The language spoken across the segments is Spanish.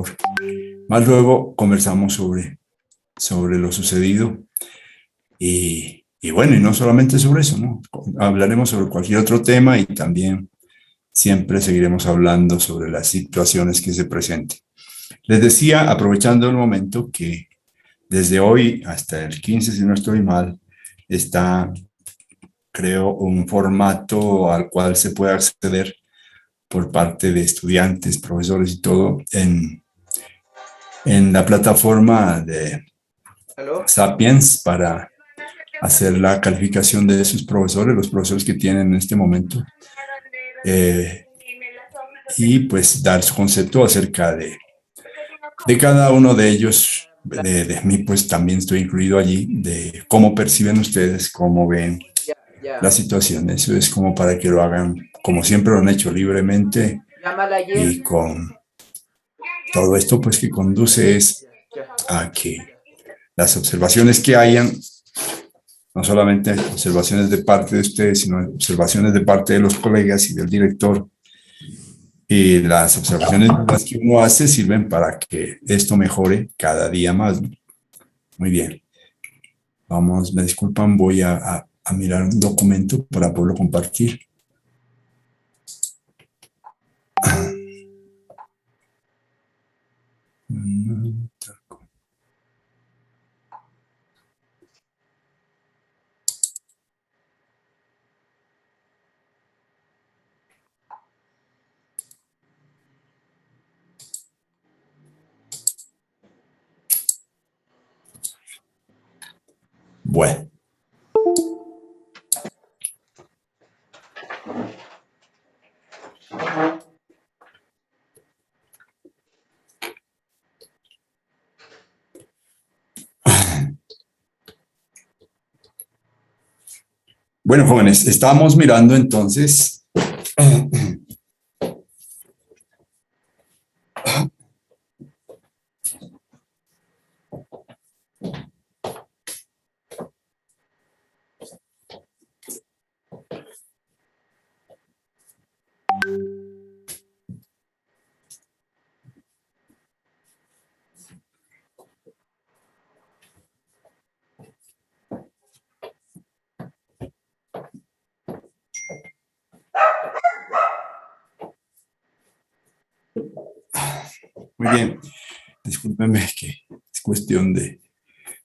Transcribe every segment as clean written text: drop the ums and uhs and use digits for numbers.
favor. Más luego conversamos sobre lo sucedido y bueno, y no solamente sobre eso, ¿no? Hablaremos sobre cualquier otro tema y también siempre seguiremos hablando sobre las situaciones que se presenten. Les decía, aprovechando el momento, que desde hoy hasta el 15, si no estoy mal, está, creo, un formato al cual se puede acceder por parte de estudiantes, profesores y todo en la plataforma de ¿Aló? Sapiens para hacer la calificación de sus profesores, los profesores que tienen en este momento, y pues dar su concepto acerca de cada uno de ellos. De mí, pues también estoy incluido allí, de cómo perciben ustedes, cómo ven la Ya. situación. Eso es como para que lo hagan, como siempre lo han hecho, libremente, Llámala ayer. y con todo esto, pues que conduce es Ya. a que las observaciones que hayan, no solamente observaciones de parte de ustedes, sino observaciones de parte de los colegas y del director, y las observaciones que uno hace sirven para que esto mejore cada día más, ¿no? Muy bien. Vamos, me disculpan, voy a mirar un documento para poderlo compartir. Bueno. Bueno, jóvenes, estamos mirando entonces muy bien. Discúlpenme que es cuestión de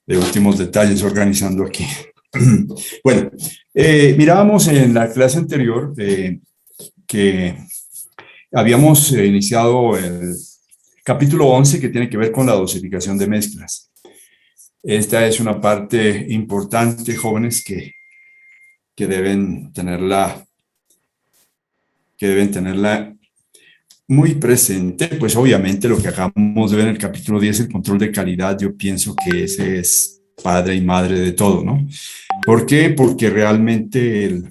últimos detalles organizando aquí. Bueno, mirábamos en la clase anterior que habíamos iniciado el capítulo 11, que tiene que ver con la dosificación de mezclas. Esta es una parte importante, jóvenes, que deben tenerla muy presente. Pues obviamente lo que acabamos de ver en el capítulo 10, el control de calidad, yo pienso que ese es padre y madre de todo, ¿no? ¿Por qué? Porque realmente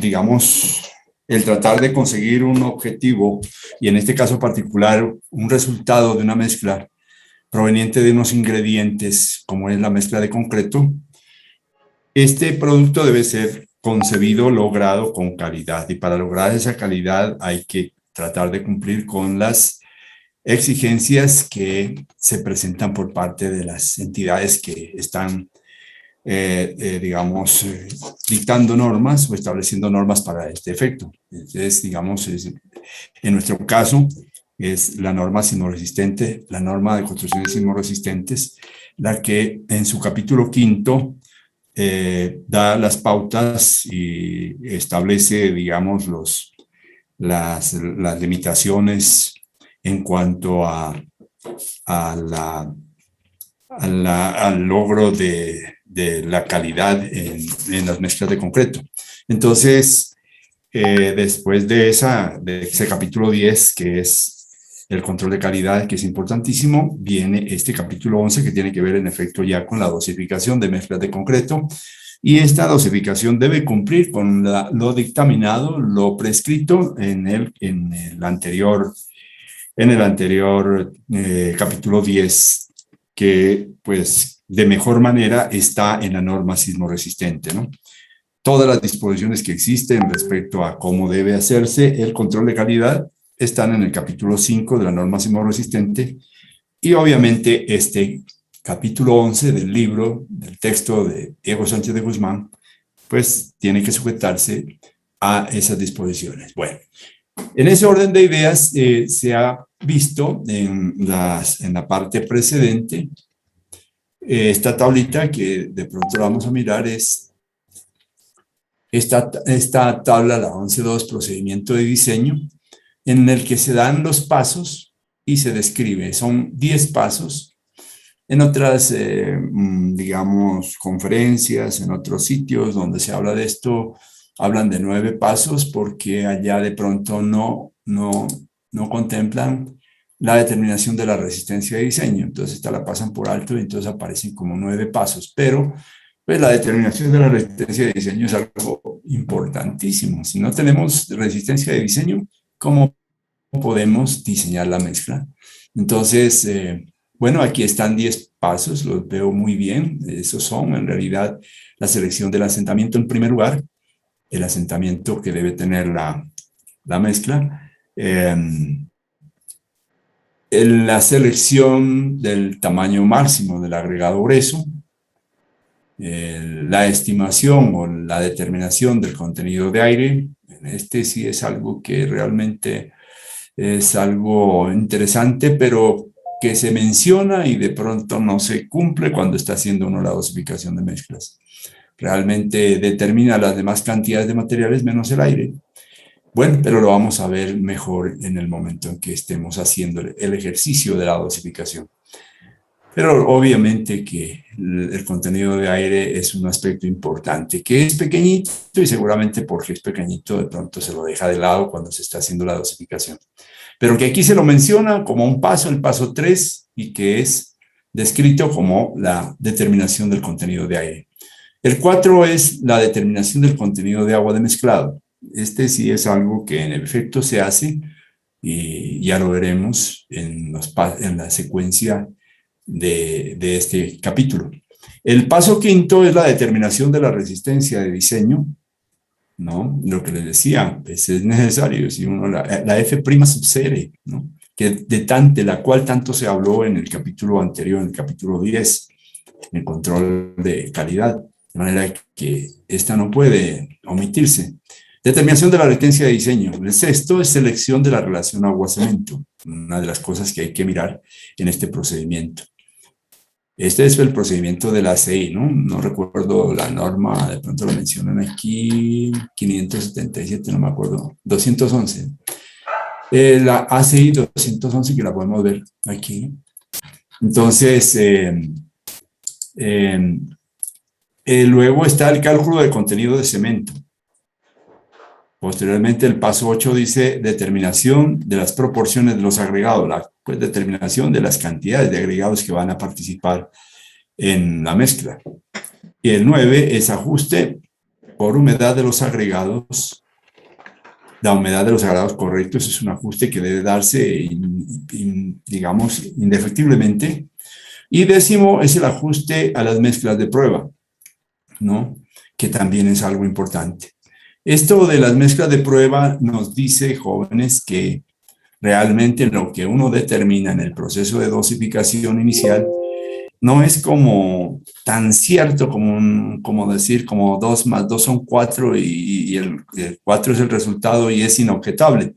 digamos, el tratar de conseguir un objetivo, y en este caso particular, un resultado de una mezcla proveniente de unos ingredientes, como es la mezcla de concreto, este producto debe ser concebido, logrado con calidad, y para lograr esa calidad hay que tratar de cumplir con las exigencias que se presentan por parte de las entidades que están, digamos, dictando normas o estableciendo normas para este efecto. Entonces, digamos, en nuestro caso es la norma sismoresistente, la norma de construcciones sismoresistentes, la que en su capítulo quinto da las pautas y establece, digamos, las limitaciones en cuanto al logro de la calidad en las mezclas de concreto. Entonces, después de ese capítulo 10, que es el control de calidad, que es importantísimo, viene este capítulo 11, que tiene que ver en efecto ya con la dosificación de mezclas de concreto, y esta dosificación debe cumplir con lo dictaminado, lo prescrito en el anterior capítulo 10, que pues de mejor manera está en la norma sismoresistente, ¿no? Todas las disposiciones que existen respecto a cómo debe hacerse el control de calidad están en el capítulo 5 de la norma sismorresistente, y obviamente este capítulo 11 del libro, del texto de Diego Sánchez de Guzmán, pues tiene que sujetarse a esas disposiciones. Bueno, en ese orden de ideas se ha visto en la parte precedente esta tablita que de pronto la vamos a mirar. Es esta tabla, la 11.2, procedimiento de diseño, en el que se dan los pasos y se describe. Son 10 pasos. En otras, digamos, conferencias, en otros sitios donde se habla de esto, hablan de 9 pasos, porque allá de pronto no contemplan la determinación de la resistencia de diseño. Entonces esta la pasan por alto y entonces aparecen como 9 pasos. Pero pues la determinación de la resistencia de diseño es algo importantísimo. Si no tenemos resistencia de diseño, ¿cómo podemos diseñar la mezcla? Entonces, bueno, aquí están 10 pasos, los veo muy bien. Esos son, en realidad, la selección del asentamiento en primer lugar, el asentamiento que debe tener la mezcla, la selección del tamaño máximo del agregado grueso, la estimación o la determinación del contenido de aire. Este sí es algo que realmente es algo interesante, pero que se menciona y de pronto no se cumple cuando está haciendo uno la dosificación de mezclas. Realmente determina las demás cantidades de materiales menos el aire. Bueno, pero lo vamos a ver mejor en el momento en que estemos haciendo el ejercicio de la dosificación. Pero obviamente que el contenido de aire es un aspecto importante, que es pequeñito, y seguramente porque es pequeñito de pronto se lo deja de lado cuando se está haciendo la dosificación. Pero que aquí se lo menciona como un paso, el paso 3, y que es descrito como la determinación del contenido de aire. El 4 es la determinación del contenido de agua de mezclado. Este sí es algo que en efecto se hace, y ya lo veremos en la secuencia de este capítulo. El paso 5 es la determinación de la resistencia de diseño, ¿no? Lo que les decía, pues es necesario, si uno la F' sub serie, ¿no? De la cual tanto se habló en el capítulo anterior, en el capítulo 10, el control de calidad, de manera que esta no puede omitirse. Determinación de la resistencia de diseño. El 6 es selección de la relación agua-cemento, una de las cosas que hay que mirar en este procedimiento. Este es el procedimiento de la ACI, ¿no? No recuerdo la norma, de pronto lo mencionan aquí, 577, no me acuerdo, 211. La ACI 211, que la podemos ver aquí. Entonces, luego está el cálculo del contenido de cemento. Posteriormente, el paso 8 dice determinación de las proporciones de los agregados, pues, determinación de las cantidades de agregados que van a participar en la mezcla. Y el 9 es ajuste por humedad de los agregados. La humedad de los agregados correctos es un ajuste que debe darse, digamos, indefectiblemente. Y 10 es el ajuste a las mezclas de prueba, ¿no? Que también es algo importante. Esto de las mezclas de prueba nos dice, jóvenes, que realmente lo que uno determina en el proceso de dosificación inicial no es como tan cierto como decir como 2 más 2 son 4 y el 4 es el resultado y es inobjetable.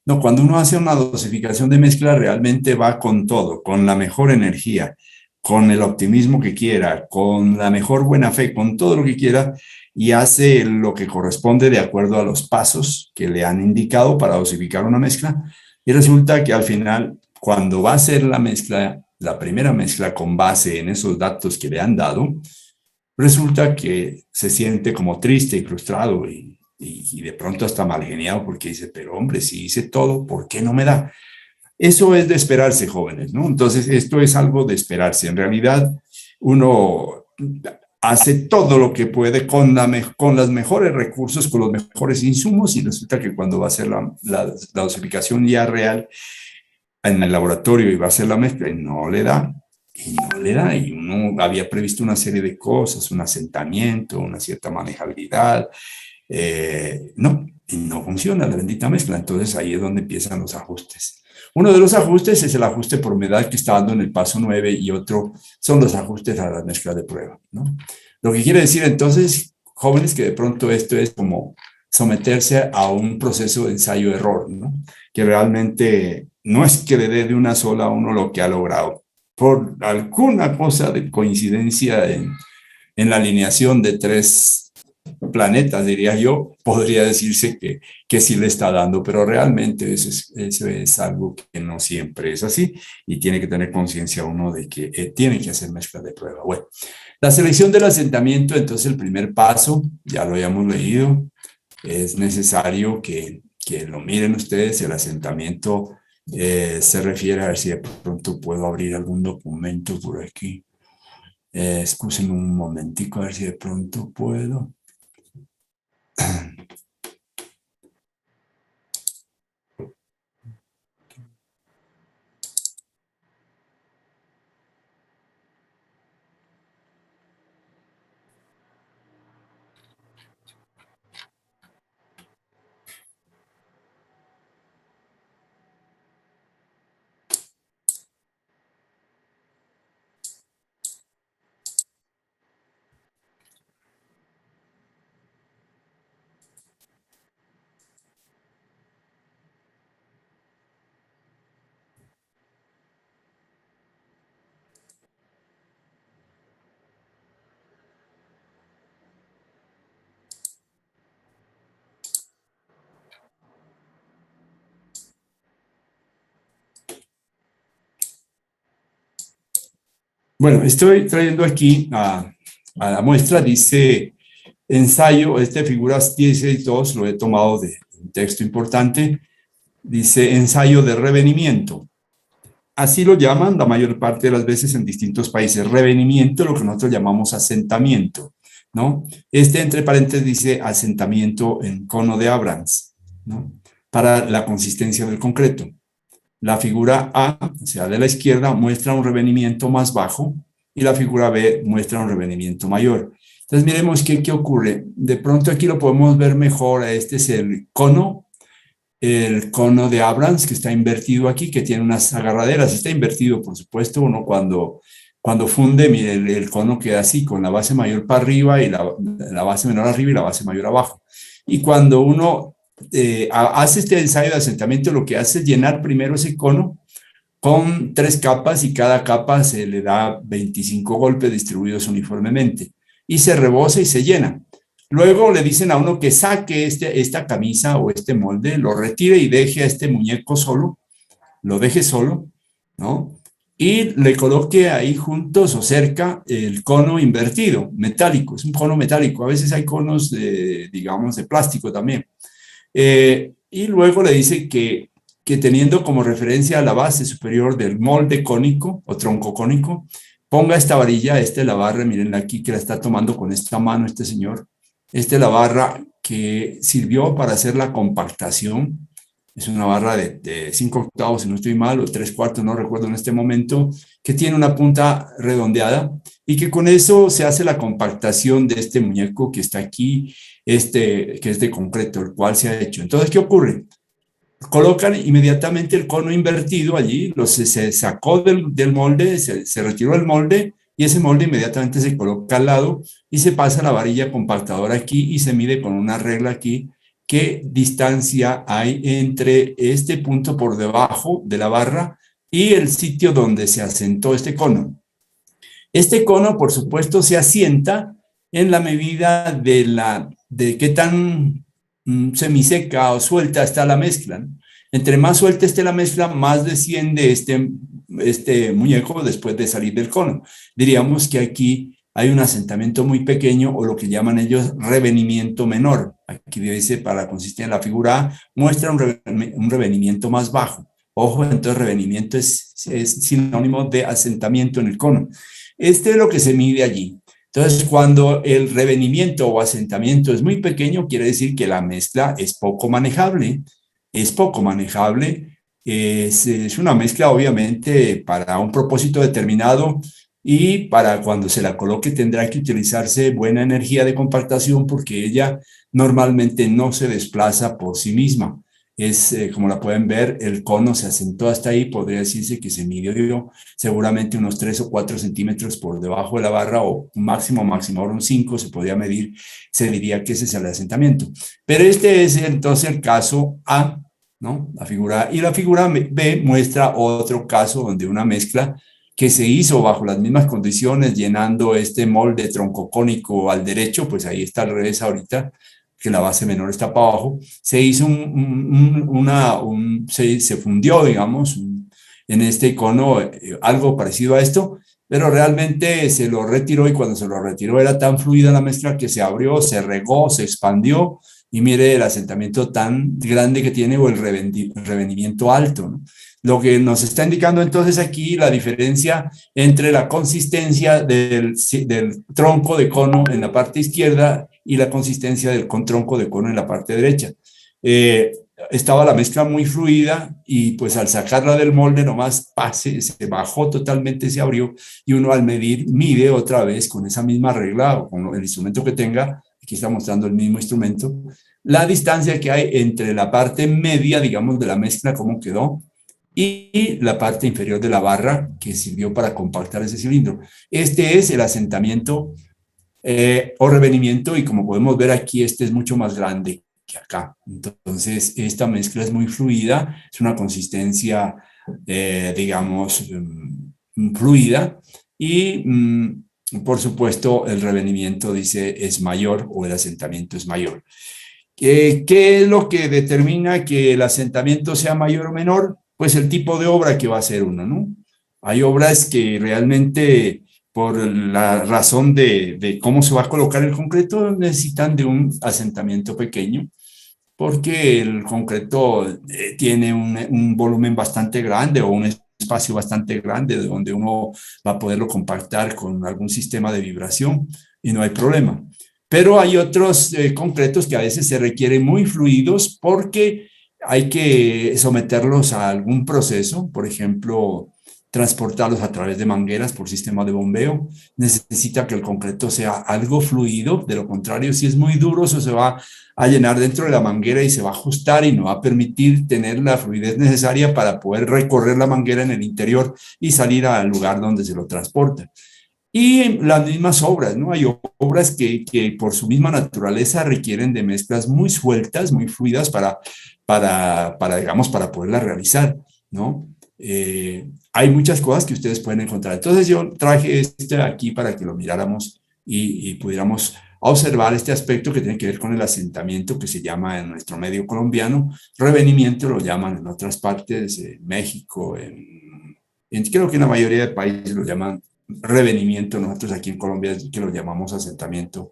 No, cuando uno hace una dosificación de mezcla realmente va con todo, con la mejor energía, con el optimismo que quiera, con la mejor buena fe, con todo lo que quiera, y hace lo que corresponde de acuerdo a los pasos que le han indicado para dosificar una mezcla. Y resulta que al final, cuando va a hacer la mezcla, la primera mezcla con base en esos datos que le han dado, resulta que se siente como triste y frustrado y de pronto hasta mal geniado porque dice, pero hombre, si hice todo, ¿por qué no me da? Eso es de esperarse, jóvenes, ¿no? Entonces, esto es algo de esperarse. En realidad, uno hace todo lo que puede con los mejores recursos, con los mejores insumos, y resulta que cuando va a hacer la dosificación ya real en el laboratorio y va a hacer la mezcla y no le da, y no le da. Y uno había previsto una serie de cosas, un asentamiento, una cierta manejabilidad. No, y no funciona la bendita mezcla. Entonces ahí es donde empiezan los ajustes. Uno de los ajustes es el ajuste por humedad que está dando en el paso 9 y otro son los ajustes a la mezcla de prueba, ¿no? Lo que quiere decir entonces, jóvenes, que de pronto esto es como someterse a un proceso de ensayo-error, ¿no? Que realmente no es que le dé de una sola a uno lo que ha logrado. Por alguna cosa de coincidencia en la alineación de tres planetas, diría yo, podría decirse que sí le está dando, pero realmente eso es algo que no siempre es así y tiene que tener conciencia uno de que tiene que hacer mezcla de prueba. Bueno, la selección del asentamiento, entonces el primer paso, ya lo habíamos leído, es necesario que lo miren ustedes. El asentamiento se refiere, a ver si de pronto puedo abrir algún documento por aquí. Excusen un momentico, a ver si de pronto puedo. Bueno, estoy trayendo aquí a la muestra, dice ensayo, figuras 16.2, lo he tomado de un texto importante, dice ensayo de revenimiento. Así lo llaman la mayor parte de las veces en distintos países, revenimiento, lo que nosotros llamamos asentamiento, ¿no? Entre paréntesis dice asentamiento en cono de Abrams, ¿no? Para la consistencia del concreto. La figura A, o sea, de la izquierda, muestra un revenimiento más bajo y la figura B muestra un revenimiento mayor. Entonces, miremos qué ocurre. De pronto aquí lo podemos ver mejor. Este es el cono de Abrams, que está invertido aquí, que tiene unas agarraderas. Está invertido, por supuesto. Uno cuando funde, mire, el cono queda así, con la base mayor para arriba y la base menor arriba y la base mayor abajo. Y cuando uno hace este ensayo de asentamiento, lo que hace es llenar primero ese cono con 3 capas y cada capa se le da 25 golpes distribuidos uniformemente y se reboza y se llena. Luego le dicen a uno que saque esta camisa o este molde, lo retire y deje a este muñeco solo, lo deje solo, ¿no? Y le coloque ahí juntos o cerca el cono invertido, metálico, es un cono metálico. A veces hay conos, digamos, de plástico también. Y luego le dice que teniendo como referencia a la base superior del molde cónico o tronco cónico, ponga esta varilla, la barra, miren aquí que la está tomando con esta mano este señor, la barra que sirvió para hacer la compactación. Es una barra de 5 octavos, si no estoy mal, o 3/4, no recuerdo en este momento, que tiene una punta redondeada y que con eso se hace la compactación de este muñeco que está aquí, que es de concreto, el cual se ha hecho. Entonces, ¿qué ocurre? Colocan inmediatamente el cono invertido allí, se sacó del molde, se retiró el molde y ese molde inmediatamente se coloca al lado y se pasa la varilla compactadora aquí y se mide con una regla aquí qué distancia hay entre este punto por debajo de la barra y el sitio donde se asentó este cono. Este cono, por supuesto, se asienta en la medida de qué tan semiseca o suelta está la mezcla, ¿no? Entre más suelta esté la mezcla, más desciende este muñeco después de salir del cono. Diríamos que aquí hay un asentamiento muy pequeño o lo que llaman ellos revenimiento menor. Aquí dice, para la consistencia de la figura A, muestra un revenimiento más bajo. Ojo, entonces revenimiento es sinónimo de asentamiento en el cono. Es lo que se mide allí. Entonces, cuando el revenimiento o asentamiento es muy pequeño, quiere decir que la mezcla es poco manejable. Es poco manejable Es una mezcla obviamente para un propósito determinado y para cuando se la coloque tendrá que utilizarse buena energía de compactación porque ella normalmente no se desplaza por sí misma. Como la pueden ver, el cono se asentó hasta ahí, podría decirse que se midió seguramente unos 3 o 4 centímetros por debajo de la barra o máximo un 5 se podría medir, se diría que ese es el asentamiento. Pero este es entonces el caso A, ¿no? La figura A. Y la figura B muestra otro caso donde una mezcla que se hizo bajo las mismas condiciones, llenando este molde troncocónico al derecho, pues ahí está al revés ahorita, que la base menor está para abajo, se hizo se fundió, digamos, en este icono algo parecido a esto, pero realmente se lo retiró y cuando se lo retiró era tan fluida la mezcla que se abrió, se regó, se expandió y mire el asentamiento tan grande que tiene o el revenimiento alto, ¿no? Lo que nos está indicando entonces aquí la diferencia entre la consistencia del tronco de cono en la parte izquierda y la consistencia del tronco de cono en la parte derecha. Estaba la mezcla muy fluida y pues al sacarla del molde nomás se bajó totalmente, se abrió y uno al medir mide otra vez con esa misma regla o con el instrumento que tenga, aquí está mostrando el mismo instrumento, la distancia que hay entre la parte media, digamos, de la mezcla, cómo quedó, y la parte inferior de la barra que sirvió para compactar ese cilindro. Este es el asentamiento o revenimiento y como podemos ver aquí, este es mucho más grande que acá. Entonces, esta mezcla es muy fluida, es una consistencia, digamos, fluida y, por supuesto, el revenimiento, dice, es mayor o el asentamiento es mayor. ¿Qué es lo que determina que el asentamiento sea mayor o menor? Pues el tipo de obra que va a hacer uno, ¿no? Hay obras que realmente, por la razón de cómo se va a colocar el concreto, necesitan de un asentamiento pequeño, porque el concreto tiene un volumen bastante grande o un espacio bastante grande de donde uno va a poderlo compactar con algún sistema de vibración y no hay problema. Pero hay otros concretos que a veces se requieren muy fluidos porque hay que someterlos a algún proceso, por ejemplo, transportarlos a través de mangueras por sistema de bombeo. Necesita que el concreto sea algo fluido, de lo contrario, si es muy duro, eso se va a llenar dentro de la manguera y se va a ajustar y no va a permitir tener la fluidez necesaria para poder recorrer la manguera en el interior y salir al lugar donde se lo transporta. Y las mismas obras, ¿no? Hay obras que por su misma naturaleza requieren de mezclas muy sueltas, muy fluidas digamos, para poderlas realizar, ¿no? Hay muchas cosas que ustedes pueden encontrar. Entonces yo traje este aquí para que lo miráramos y pudiéramos observar este aspecto que tiene que ver con el asentamiento que se llama en nuestro medio colombiano, revenimiento lo llaman en otras partes, México, creo que en la mayoría de países lo llaman revenimiento, nosotros aquí en Colombia es que lo llamamos asentamiento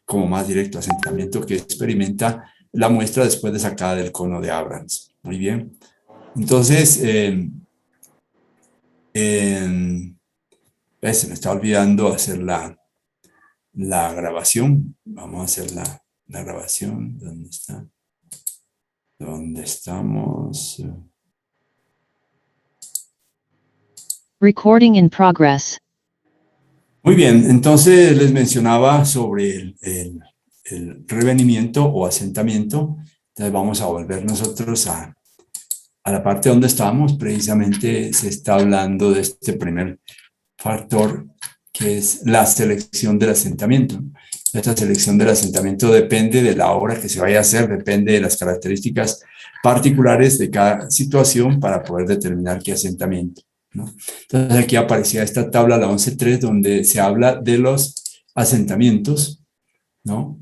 como más directo, asentamiento que experimenta la muestra después de sacada del cono de Abrams. Muy bien. Entonces, se me está olvidando hacer la grabación. Vamos a hacer la grabación. ¿Dónde está? ¿Dónde estamos? Recording in progress. Muy bien, entonces les mencionaba sobre el revenimiento o asentamiento. Entonces vamos a volver nosotros a la parte donde estamos. Precisamente se está hablando de este primer factor que es la selección del asentamiento. Esta selección del asentamiento depende de la obra que se vaya a hacer, depende de las características particulares de cada situación para poder determinar qué asentamiento, ¿no? Entonces aquí aparecía esta tabla, la 11.3, donde se habla de los asentamientos, ¿no?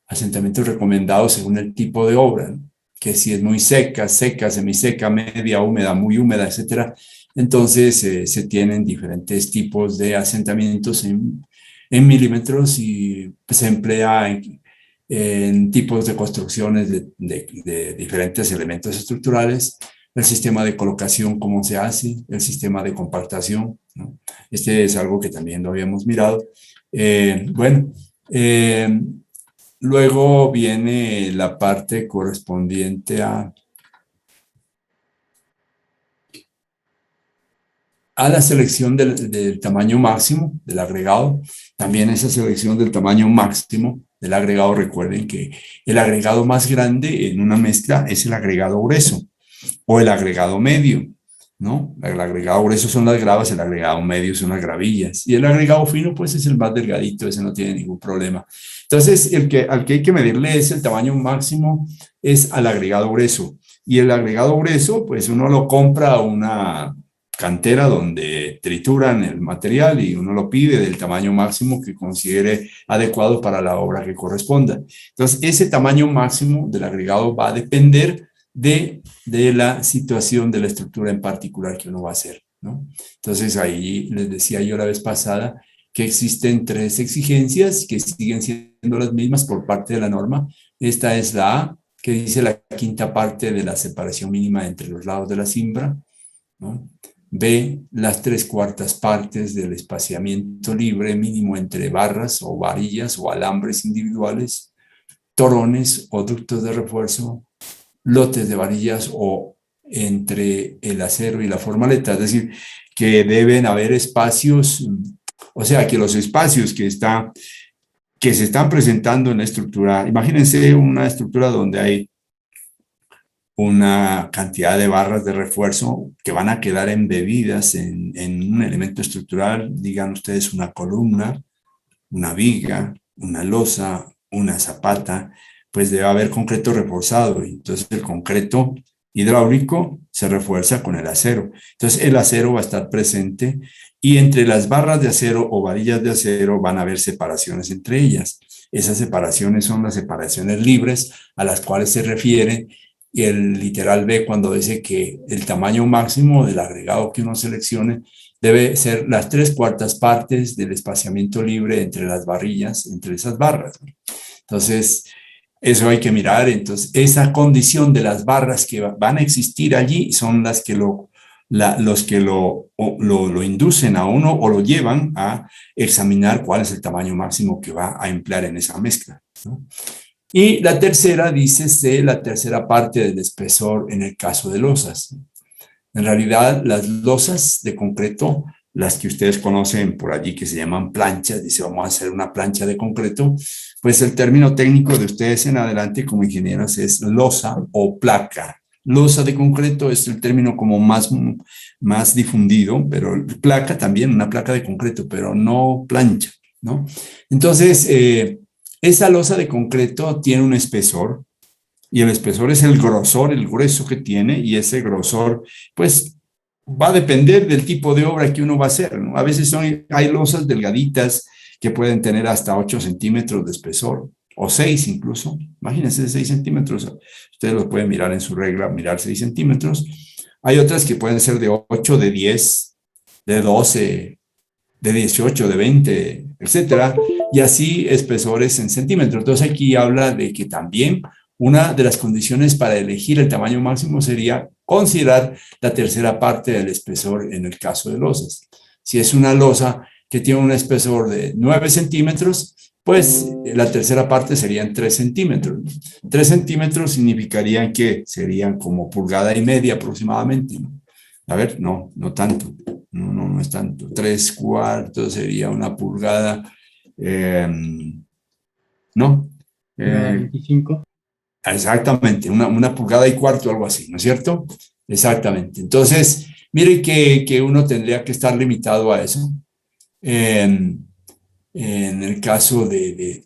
Asentamientos recomendados según el tipo de obra, ¿no? Que si es muy seca, semiseca, media, húmeda, muy húmeda, etcétera. Entonces se tienen diferentes tipos de asentamientos en milímetros y se emplea en tipos de construcciones de diferentes elementos estructurales, el sistema de colocación, cómo se hace, el sistema de compactación, ¿no? Este es algo que también lo habíamos mirado. Bueno, luego viene la parte correspondiente a a la selección del tamaño máximo del agregado. También esa selección del tamaño máximo del agregado, recuerden que el agregado más grande en una mezcla es el agregado grueso o el agregado medio, ¿no? El agregado grueso son las gravas, el agregado medio son las gravillas y el agregado fino pues es el más delgadito, ese no tiene ningún problema. Entonces, al que hay que medirle es el tamaño máximo, es al agregado grueso. Y el agregado grueso, pues uno lo compra a una cantera donde trituran el material y uno lo pide del tamaño máximo que considere adecuado para la obra que corresponda. Entonces, ese tamaño máximo del agregado va a depender de la situación de la estructura en particular que uno va a hacer, ¿no? Entonces, ahí les decía yo la vez pasada que existen 3 exigencias que siguen siendo las mismas por parte de la norma. Esta es la A, que dice la quinta parte de la separación mínima entre los lados de la cimbra, ¿no? B, las 3/4 partes del espaciamiento libre mínimo entre barras o varillas o alambres individuales, torones o ductos de refuerzo, lotes de varillas o entre el acero y la formaleta. Es decir, que deben haber espacios, o sea, que los espacios que se están presentando en la estructura, imagínense una estructura donde hay una cantidad de barras de refuerzo que van a quedar embebidas en un elemento estructural, digan ustedes una columna, una viga, una losa, una zapata, pues debe haber concreto reforzado. Y entonces el concreto hidráulico se refuerza con el acero. Entonces el acero va a estar presente y entre las barras de acero o varillas de acero van a haber separaciones entre ellas. Esas separaciones son las separaciones libres a las cuales se refiere y el literal B cuando dice que el tamaño máximo del agregado que uno seleccione debe ser las 3/4 partes del espaciamiento libre entre las varillas, entre esas barras. Entonces, eso hay que mirar. Entonces, esa condición de las barras que van a existir allí son las que los que lo inducen a uno o lo llevan a examinar cuál es el tamaño máximo que va a emplear en esa mezcla, ¿no? Y la tercera dice la tercera parte del espesor en el caso de losas. En realidad, las losas de concreto, las que ustedes conocen por allí que se llaman planchas, dice vamos a hacer una plancha de concreto, pues el término técnico de ustedes en adelante como ingenieros es losa o placa. Losa de concreto es el término como más difundido, pero placa también, una placa de concreto, pero no plancha, ¿no? Entonces, esa losa de concreto tiene un espesor, y el espesor es el grosor, el grueso que tiene, y ese grosor, pues, va a depender del tipo de obra que uno va a hacer, ¿no? A veces hay losas delgaditas que pueden tener hasta 8 centímetros de espesor, o 6 incluso. Imagínense, 6 centímetros. Ustedes lo pueden mirar en su regla, mirar 6 centímetros. Hay otras que pueden ser de 8, de 10, de 12, de 18, de 20, etcétera, y así espesores en centímetros. Entonces aquí habla de que también una de las condiciones para elegir el tamaño máximo sería considerar la tercera parte del espesor en el caso de losas. Si es una losa que tiene un espesor de 9 centímetros, pues la tercera parte serían 3 centímetros. 3 centímetros significarían que serían como 1,5 pulgadas aproximadamente, ¿no? A ver, no tanto. No es tanto. 3/4 sería 1 pulgada. No. 25. Exactamente, 1,25 pulgadas, algo así, ¿no es cierto? Exactamente. Entonces, mire que uno tendría que estar limitado a eso. En el caso de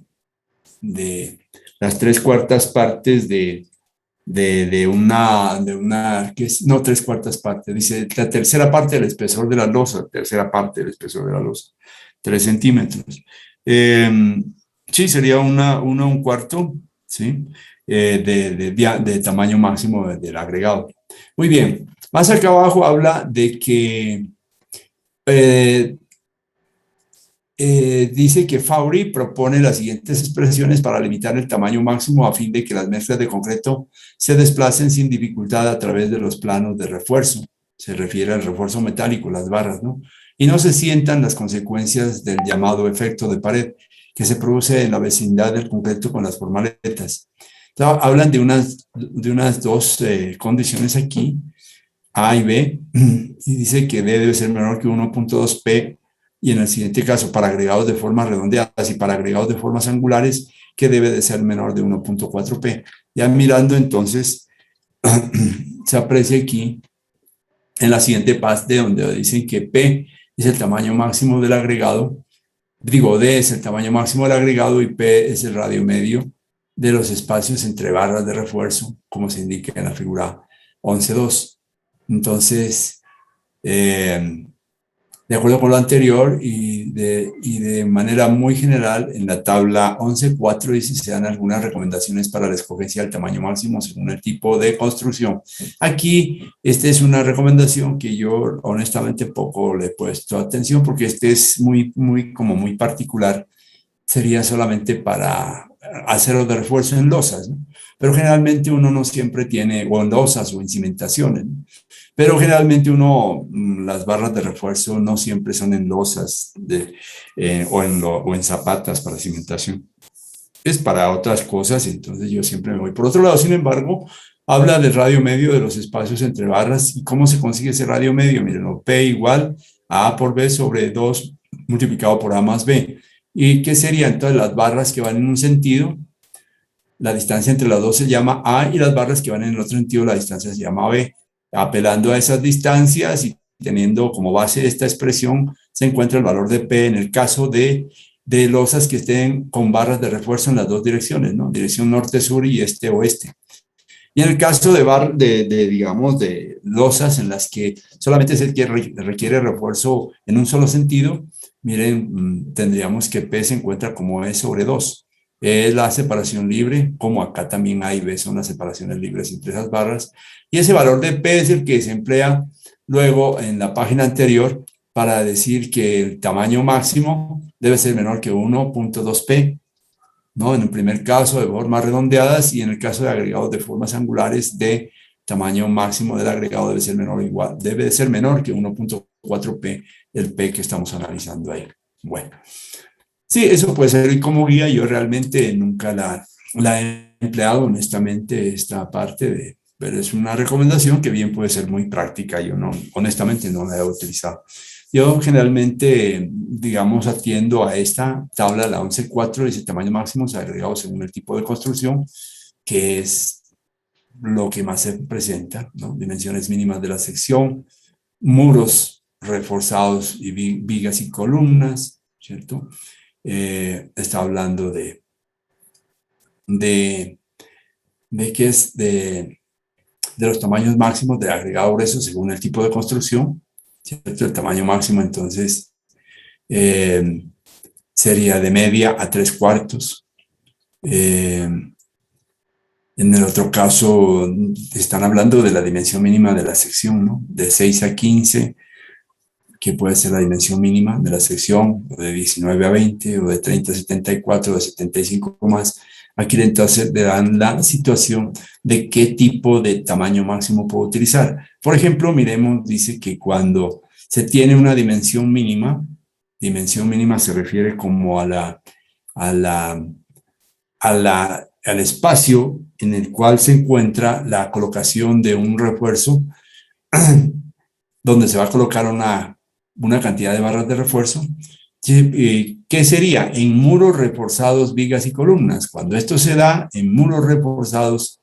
las 3/4 partes ¿qué es? No 3/4 partes, dice la tercera parte del espesor de la losa, tercera parte del espesor de la losa, 3 centímetros. Sí, sería 1/4, ¿sí? De tamaño máximo del agregado. Muy bien, más acá abajo habla de que dice que Faury propone las siguientes expresiones para limitar el tamaño máximo a fin de que las mezclas de concreto se desplacen sin dificultad a través de los planos de refuerzo. Se refiere al refuerzo metálico, las barras, ¿no? Y no se sientan las consecuencias del llamado efecto de pared que se produce en la vecindad del concreto con las formaletas. Entonces, hablan de unas dos condiciones aquí A y B, y dice que D debe ser menor que 1.2P, y en el siguiente caso, para agregados de formas redondeadas y para agregados de formas angulares, que debe de ser menor de 1.4P. Ya mirando entonces, se aprecia aquí en la siguiente parte donde dicen que P es el tamaño máximo del agregado, digo, D es el tamaño máximo del agregado y P es el radio medio de los espacios entre barras de refuerzo, como se indica en la figura 11.2. Entonces, de acuerdo con lo anterior y de manera muy general, en la tabla 11.4 dice se dan algunas recomendaciones para la escogencia del tamaño máximo según el tipo de construcción. Aquí, esta es una recomendación que yo honestamente poco le he puesto atención porque este es muy particular. Sería solamente para acero de refuerzo en losas, ¿no? Pero generalmente uno no siempre tiene, o en losas o en cimentaciones, ¿no? Pero generalmente las barras de refuerzo no siempre son en losas o en zapatas para cimentación. Es para otras cosas, entonces yo siempre me voy. Por otro lado, sin embargo, habla del radio medio de los espacios entre barras. ¿Y cómo se consigue ese radio medio? Miren, P igual a A por B sobre 2 multiplicado por A más B. ¿Y qué sería? Entonces, las barras que van en un sentido, la distancia entre las dos se llama A, y las barras que van en el otro sentido, la distancia se llama B. Apelando a esas distancias y teniendo como base esta expresión, se encuentra el valor de P en el caso de losas que estén con barras de refuerzo en las dos direcciones, ¿no? Dirección norte-sur y este-oeste. Y en el caso digamos, de losas en las que solamente se requiere refuerzo en un solo sentido, miren, tendríamos que P se encuentra como E sobre 2. Es la separación libre, como acá también A y B son las separaciones libres entre esas barras. Y ese valor de P es el que se emplea luego en la página anterior para decir que el tamaño máximo debe ser menor que 1.2P, ¿no? En el primer caso de formas redondeadas, y en el caso de agregados de formas angulares de tamaño máximo del agregado debe de ser menor que 1.4P, el P que estamos analizando ahí. Bueno, sí, eso puede servir como guía. Yo realmente nunca la he empleado, honestamente, esta parte pero es una recomendación que bien puede ser muy práctica. Yo honestamente no la he utilizado. Yo generalmente, digamos, atiendo a esta tabla, la 11.4, dice tamaño máximo agregado según el tipo de construcción, que es lo que más se presenta, ¿no? Dimensiones mínimas de la sección, muros reforzados y vigas y columnas, ¿cierto? Está hablando de qué es de los tamaños máximos de agregado grueso según el tipo de construcción, ¿cierto? El tamaño máximo entonces sería de media a 3/4. En el otro caso están hablando de la dimensión mínima de la sección, ¿no? De 6 a 15, que puede ser la dimensión mínima de la sección, o de 19 a 20, o de 30 a 74, o de 75 más. Aquí entonces le dan la situación de qué tipo de tamaño máximo puedo utilizar. Por ejemplo, miremos, dice que cuando se tiene una dimensión mínima se refiere como al espacio en el cual se encuentra la colocación de un refuerzo, donde se va a colocar una cantidad de barras de refuerzo. ¿Qué sería? En muros reforzados, vigas y columnas. Cuando esto se da en muros reforzados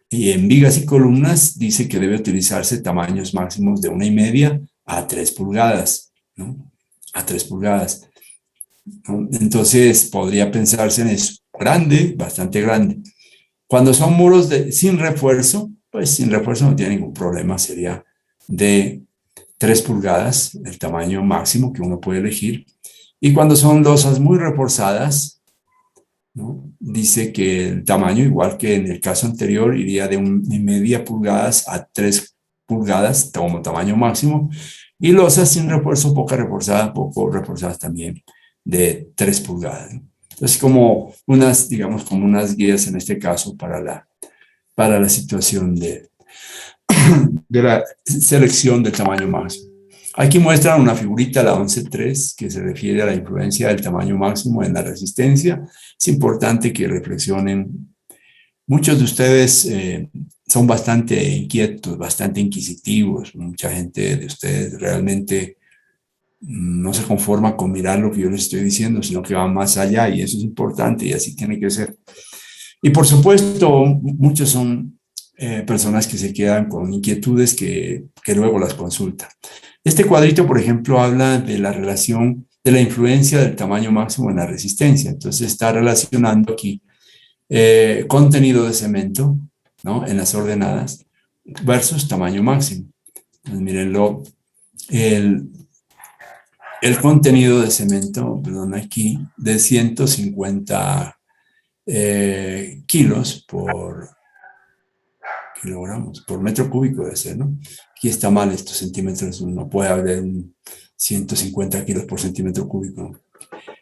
y en vigas y columnas, dice que debe utilizarse tamaños máximos de 1,5 a 3 pulgadas, ¿no? A 3 pulgadas. ¿No? Entonces, podría pensarse en eso. Grande, bastante grande. Cuando son muros sin refuerzo, pues sin refuerzo no tiene ningún problema. Sería de 3 pulgadas, el tamaño máximo que uno puede elegir. Y cuando son losas muy reforzadas, ¿no? Dice que el tamaño, igual que en el caso anterior, iría de 1,5 pulgadas a 3 pulgadas como tamaño máximo. Y losas sin refuerzo, poco reforzadas también, de 3 pulgadas. Entonces, como digamos, como unas guías en este caso para la situación de la selección del tamaño máximo. Aquí muestran una figurita, la 11.3, que se refiere a la influencia del tamaño máximo en la resistencia. Es importante que reflexionen. Muchos de ustedes son bastante inquietos, bastante inquisitivos. Mucha gente de ustedes realmente no se conforma con mirar lo que yo les estoy diciendo, sino que va más allá y eso es importante y así tiene que ser. Y por supuesto, muchos son personas que se quedan con inquietudes que luego las consultan. Este cuadrito, por ejemplo, habla de la relación, de la influencia del tamaño máximo en la resistencia. Entonces está relacionando aquí contenido de cemento, ¿no?, en las ordenadas versus tamaño máximo. Entonces, mírenlo, el contenido de cemento, perdón, aquí, de 150 kilos por kilogramos, por metro cúbico debe ser, ¿no? Aquí está mal estos centímetros, no puede haber 150 kilos por centímetro cúbico.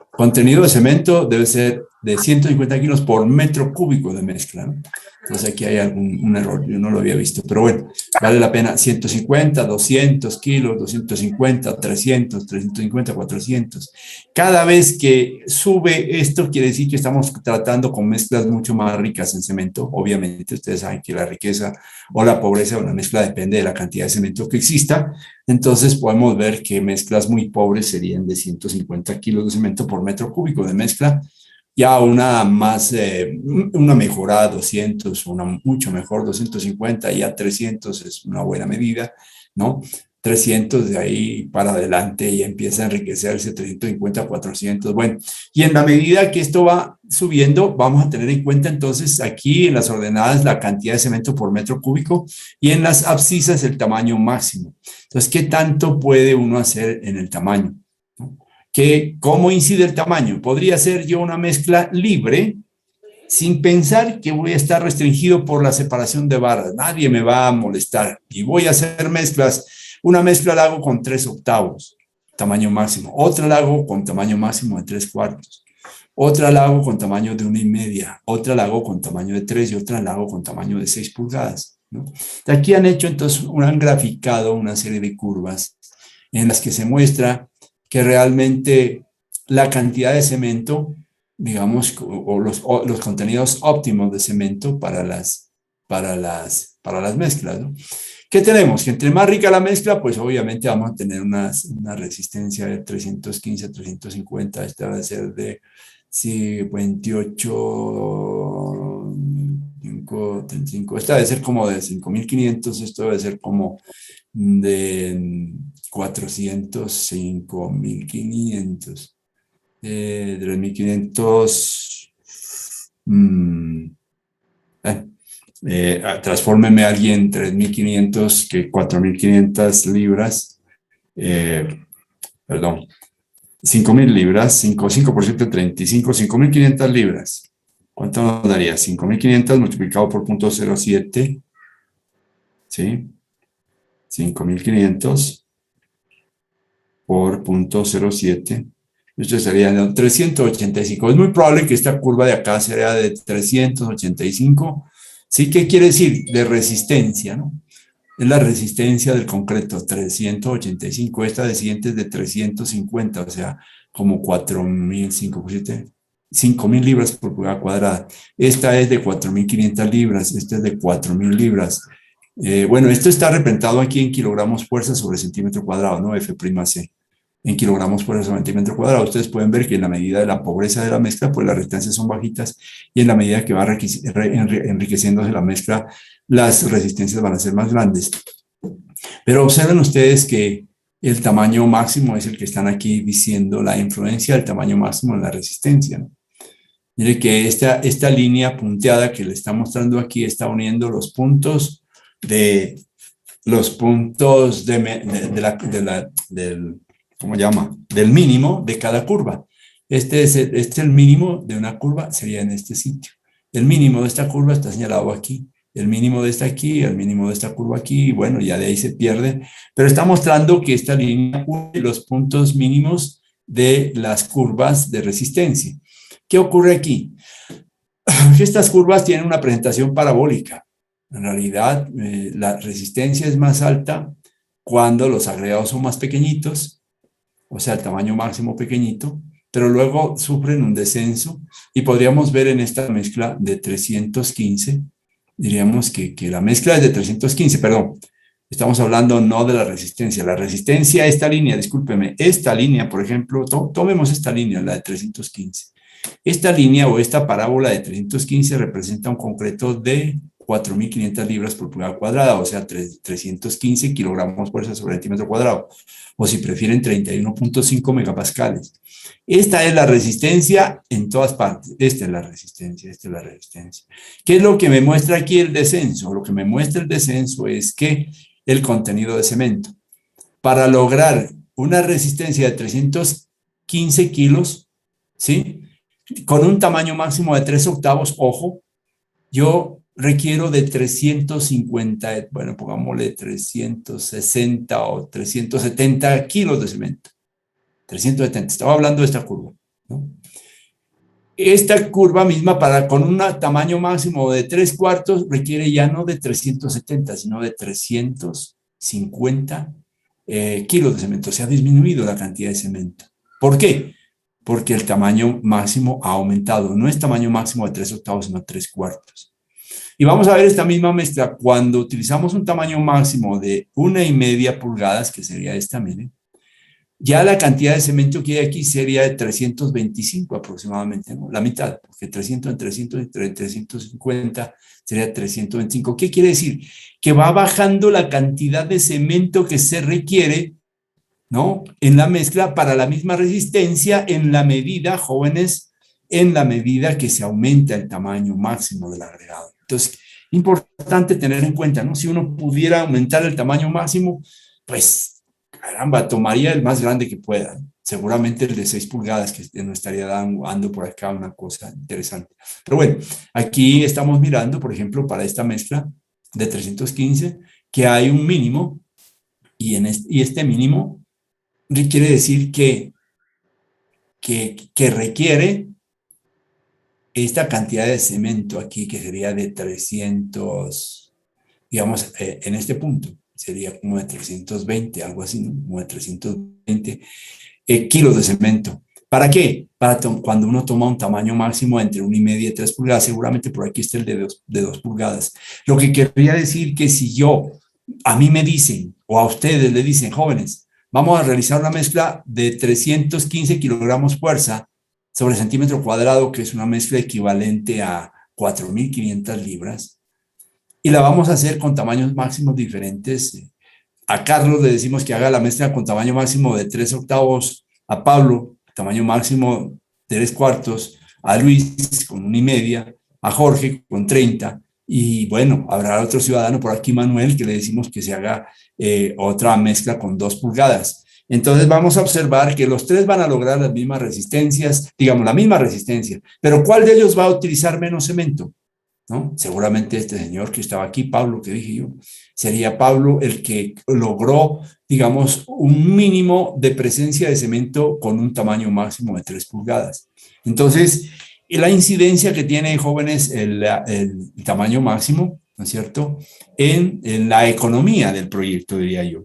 Contenido de cemento debe ser de 150 kilos por metro cúbico de mezcla, ¿no? Entonces aquí hay un error, yo no lo había visto, pero bueno, vale la pena 150, 200 kilos, 250, 300, 350, 400. Cada vez que sube esto quiere decir que estamos tratando con mezclas mucho más ricas en cemento. Obviamente ustedes saben que la riqueza o la pobreza o la mezcla depende de la cantidad de cemento que exista. Entonces podemos ver que mezclas muy pobres serían de 150 kilos de cemento por metro cúbico de mezcla. Ya una más, una mejorada 200, una mucho mejor 250, ya 300 es una buena medida, ¿no? 300 de ahí para adelante y empieza a enriquecerse, 350, 400, bueno. Y en la medida que esto va subiendo, vamos a tener en cuenta entonces aquí en las ordenadas la cantidad de cemento por metro cúbico y en las abscisas el tamaño máximo. Entonces, ¿qué tanto puede uno hacer en el tamaño? ¿Cómo incide el tamaño? Podría ser yo una mezcla libre sin pensar que voy a estar restringido por la separación de barras. Nadie me va a molestar y voy a hacer mezclas. Una mezcla la hago con 3/8, tamaño máximo. Otra la hago con tamaño máximo de 3/4. Otra la hago con tamaño de 1,5. Otra la hago con tamaño de 3 y otra la hago con tamaño de 6 pulgadas, ¿no? De aquí han hecho entonces, han graficado una serie de curvas en las que se muestra que realmente la cantidad de cemento, digamos, o los contenidos óptimos de cemento para las mezclas, ¿no? ¿Qué tenemos? Que entre más rica la mezcla, pues obviamente vamos a tener una resistencia de 315 a 350. Esta va a ser de 28, 35. Esta debe ser como de 5.500. Esto debe ser como de 400, 5.500. 3.500. Transfórmeme a alguien 3.500, que 4.500 libras, perdón, 5.000 libras, 5% de 35, 5.500 libras. ¿Cuánto nos daría? 5.500 multiplicado por 0.07, ¿sí? 5.500 por 0.07. Esto sería 385. Es muy probable que esta curva de acá sea de 385. ¿Sí? ¿Qué quiere decir? De resistencia, ¿no? Es la resistencia del concreto, 385. Esta de siguiente es de 350, o sea, como 4.000, 5.000 libras por pulgada cuadrada. Esta es de 4.500 libras, esta es de 4.000 libras. Bueno, esto está representado aquí en kilogramos fuerza sobre centímetro cuadrado, ¿no? F'(C), en kilogramos por centímetro cuadrado. Ustedes pueden ver que en la medida de la pobreza de la mezcla, pues las resistencias son bajitas, y en la medida que va enriqueciéndose la mezcla, las resistencias van a ser más grandes. Pero observen ustedes que el tamaño máximo es el que están aquí diciendo, la influencia del tamaño máximo en la resistencia, ¿no? Mire que esta línea punteada que le está mostrando aquí está uniendo los puntos del ¿cómo se llama? Del mínimo de cada curva. Este es el mínimo de una curva, sería en este sitio. El mínimo de esta curva está señalado aquí. El mínimo de esta aquí, el mínimo de esta curva aquí, y bueno, ya de ahí se pierde. Pero está mostrando que esta línea une los puntos mínimos de las curvas de resistencia. ¿Qué ocurre aquí? Estas curvas tienen una presentación parabólica. En realidad, la resistencia es más alta cuando los agregados son más pequeñitos, o sea, el tamaño máximo pequeñito, pero luego sufren un descenso y podríamos ver en esta mezcla de 315 diríamos que la mezcla es de 315, perdón, estamos hablando no de la resistencia. La resistencia, esta línea, discúlpeme, esta línea, por ejemplo, tomemos esta línea, la de 315. Esta línea o esta parábola de 315 representa un concreto de 4.500 libras por pulgada cuadrada, o sea, 315 kilogramos fuerza sobre centímetro cuadrado, o si prefieren 31.5 megapascales. Esta es la resistencia en todas partes. Esta es la resistencia, esta es la resistencia. ¿Qué es lo que me muestra aquí el descenso? Lo que me muestra el descenso es que el contenido de cemento. Para lograr una resistencia de 315 kilos, ¿sí? Con un tamaño máximo de 3/8, ojo, yo requiero de 350, bueno, pongámosle 360 o 370 kilos de cemento. 370, estaba hablando de esta curva, ¿no? Esta curva misma con un tamaño máximo de 3/4 requiere ya no de 370, sino de 350 kilos de cemento. Se ha disminuido la cantidad de cemento. ¿Por qué? Porque el tamaño máximo ha aumentado. No es tamaño máximo de 3/8, sino 3/4. Y vamos a ver esta misma mezcla cuando utilizamos un tamaño máximo de 1,5 pulgadas, que sería esta, miren. Ya la cantidad de cemento que hay aquí sería de 325 aproximadamente, ¿no? La mitad, porque 300 en 300 entre 350 sería 325. ¿Qué quiere decir? Que va bajando la cantidad de cemento que se requiere, ¿no? En la mezcla para la misma resistencia en la medida, jóvenes, en la medida que se aumenta el tamaño máximo del agregado. Entonces, importante tener en cuenta, ¿no? Si uno pudiera aumentar el tamaño máximo, pues caramba, tomaría el más grande que pueda. Seguramente el de 6 pulgadas, que nos estaría dando por acá una cosa interesante. Pero bueno, aquí estamos mirando, por ejemplo, para esta mezcla de 315, que hay un mínimo, y este mínimo quiere decir que requiere esta cantidad de cemento aquí, que sería de 300, digamos, en este punto sería como de 320, algo así, ¿no? Como de 320 kilos de cemento. ¿Para qué? Para cuando uno toma un tamaño máximo entre 1,5 y 3 pulgadas, seguramente por aquí está el de 2 pulgadas. Lo que querría decir que si a mí me dicen, o a ustedes le dicen, jóvenes, vamos a realizar una mezcla de 315 kilogramos fuerza sobre centímetro cuadrado, que es una mezcla equivalente a 4.500 libras, y la vamos a hacer con tamaños máximos diferentes. A Carlos le decimos que haga la mezcla con tamaño máximo de 3/8, a Pablo, tamaño máximo de 3/4, a Luis con 1,5, a Jorge con 30, y bueno, habrá otro ciudadano por aquí, Manuel, que le decimos que se haga otra mezcla con 2 pulgadas. Entonces vamos a observar que los tres van a lograr las mismas resistencias, digamos la misma resistencia, pero ¿cuál de ellos va a utilizar menos cemento? ¿No? Seguramente este señor que estaba aquí, Pablo, que dije yo, sería Pablo el que logró, digamos, un mínimo de presencia de cemento con un tamaño máximo de 3 pulgadas. Entonces, la incidencia que tiene, jóvenes, el tamaño máximo, ¿no es cierto?, en la economía del proyecto, diría yo,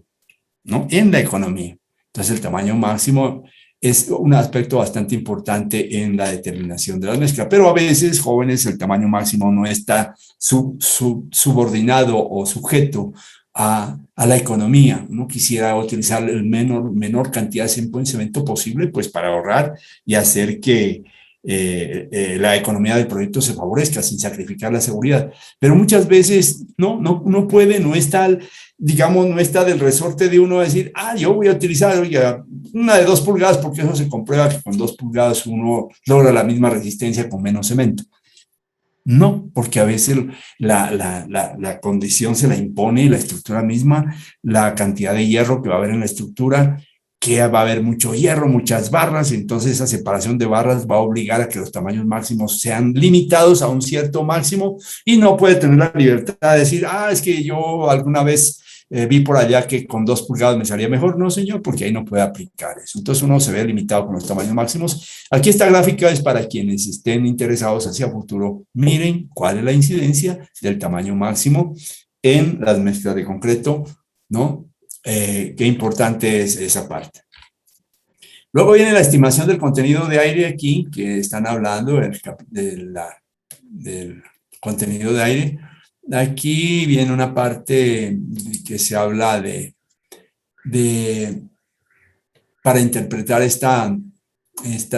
¿no? En la economía. Entonces, el tamaño máximo es un aspecto bastante importante en la determinación de la mezcla, pero a veces, jóvenes, el tamaño máximo no está subordinado o sujeto a la economía. Uno quisiera utilizar el menor cantidad de cemento posible, pues para ahorrar y hacer que la economía del proyecto se favorezca sin sacrificar la seguridad. Pero muchas veces no puede, no está, digamos, no está del resorte de uno decir, yo voy a utilizar, oiga, una de 2 pulgadas, porque eso se comprueba que con 2 pulgadas uno logra la misma resistencia con menos cemento. No, porque a veces la condición se la impone, la estructura misma, la cantidad de hierro que va a haber en la estructura, que va a haber mucho hierro, muchas barras, entonces esa separación de barras va a obligar a que los tamaños máximos sean limitados a un cierto máximo y no puede tener la libertad de decir, es que yo alguna vez vi por allá que con 2 pulgadas me salía mejor. No, señor, porque ahí no puede aplicar eso. Entonces uno se ve limitado con los tamaños máximos. Aquí esta gráfica es para quienes estén interesados hacia futuro. Miren cuál es la incidencia del tamaño máximo en las mezclas de concreto, ¿no? Qué importante es esa parte. Luego viene la estimación del contenido de aire aquí, que están hablando del contenido de aire. aquí viene una parte que se habla para interpretar esta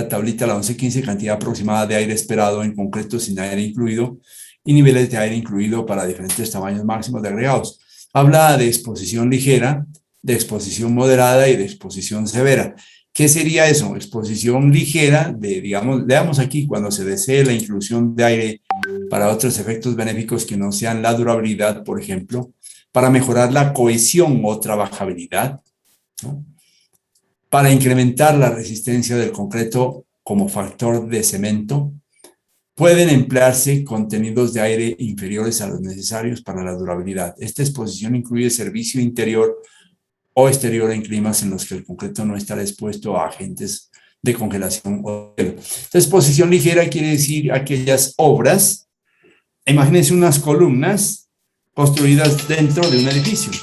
tablita, la 1115, cantidad aproximada de aire esperado en concreto sin aire incluido y niveles de aire incluido para diferentes tamaños máximos de agregados. Habla de exposición ligera, de exposición moderada y de exposición severa. ¿Qué sería eso? Exposición ligera, digamos, leamos aquí, cuando se desee la inclusión de aire para otros efectos benéficos que no sean la durabilidad, por ejemplo, para mejorar la cohesión o trabajabilidad, ¿no? Para incrementar la resistencia del concreto como factor de cemento, pueden emplearse contenidos de aire inferiores a los necesarios para la durabilidad. Esta exposición incluye servicio interior o exterior en climas en los que el concreto no estará expuesto a agentes de congelación o hielo. Esta exposición ligera quiere decir aquellas obras, imagínense unas columnas construidas dentro de un edificio.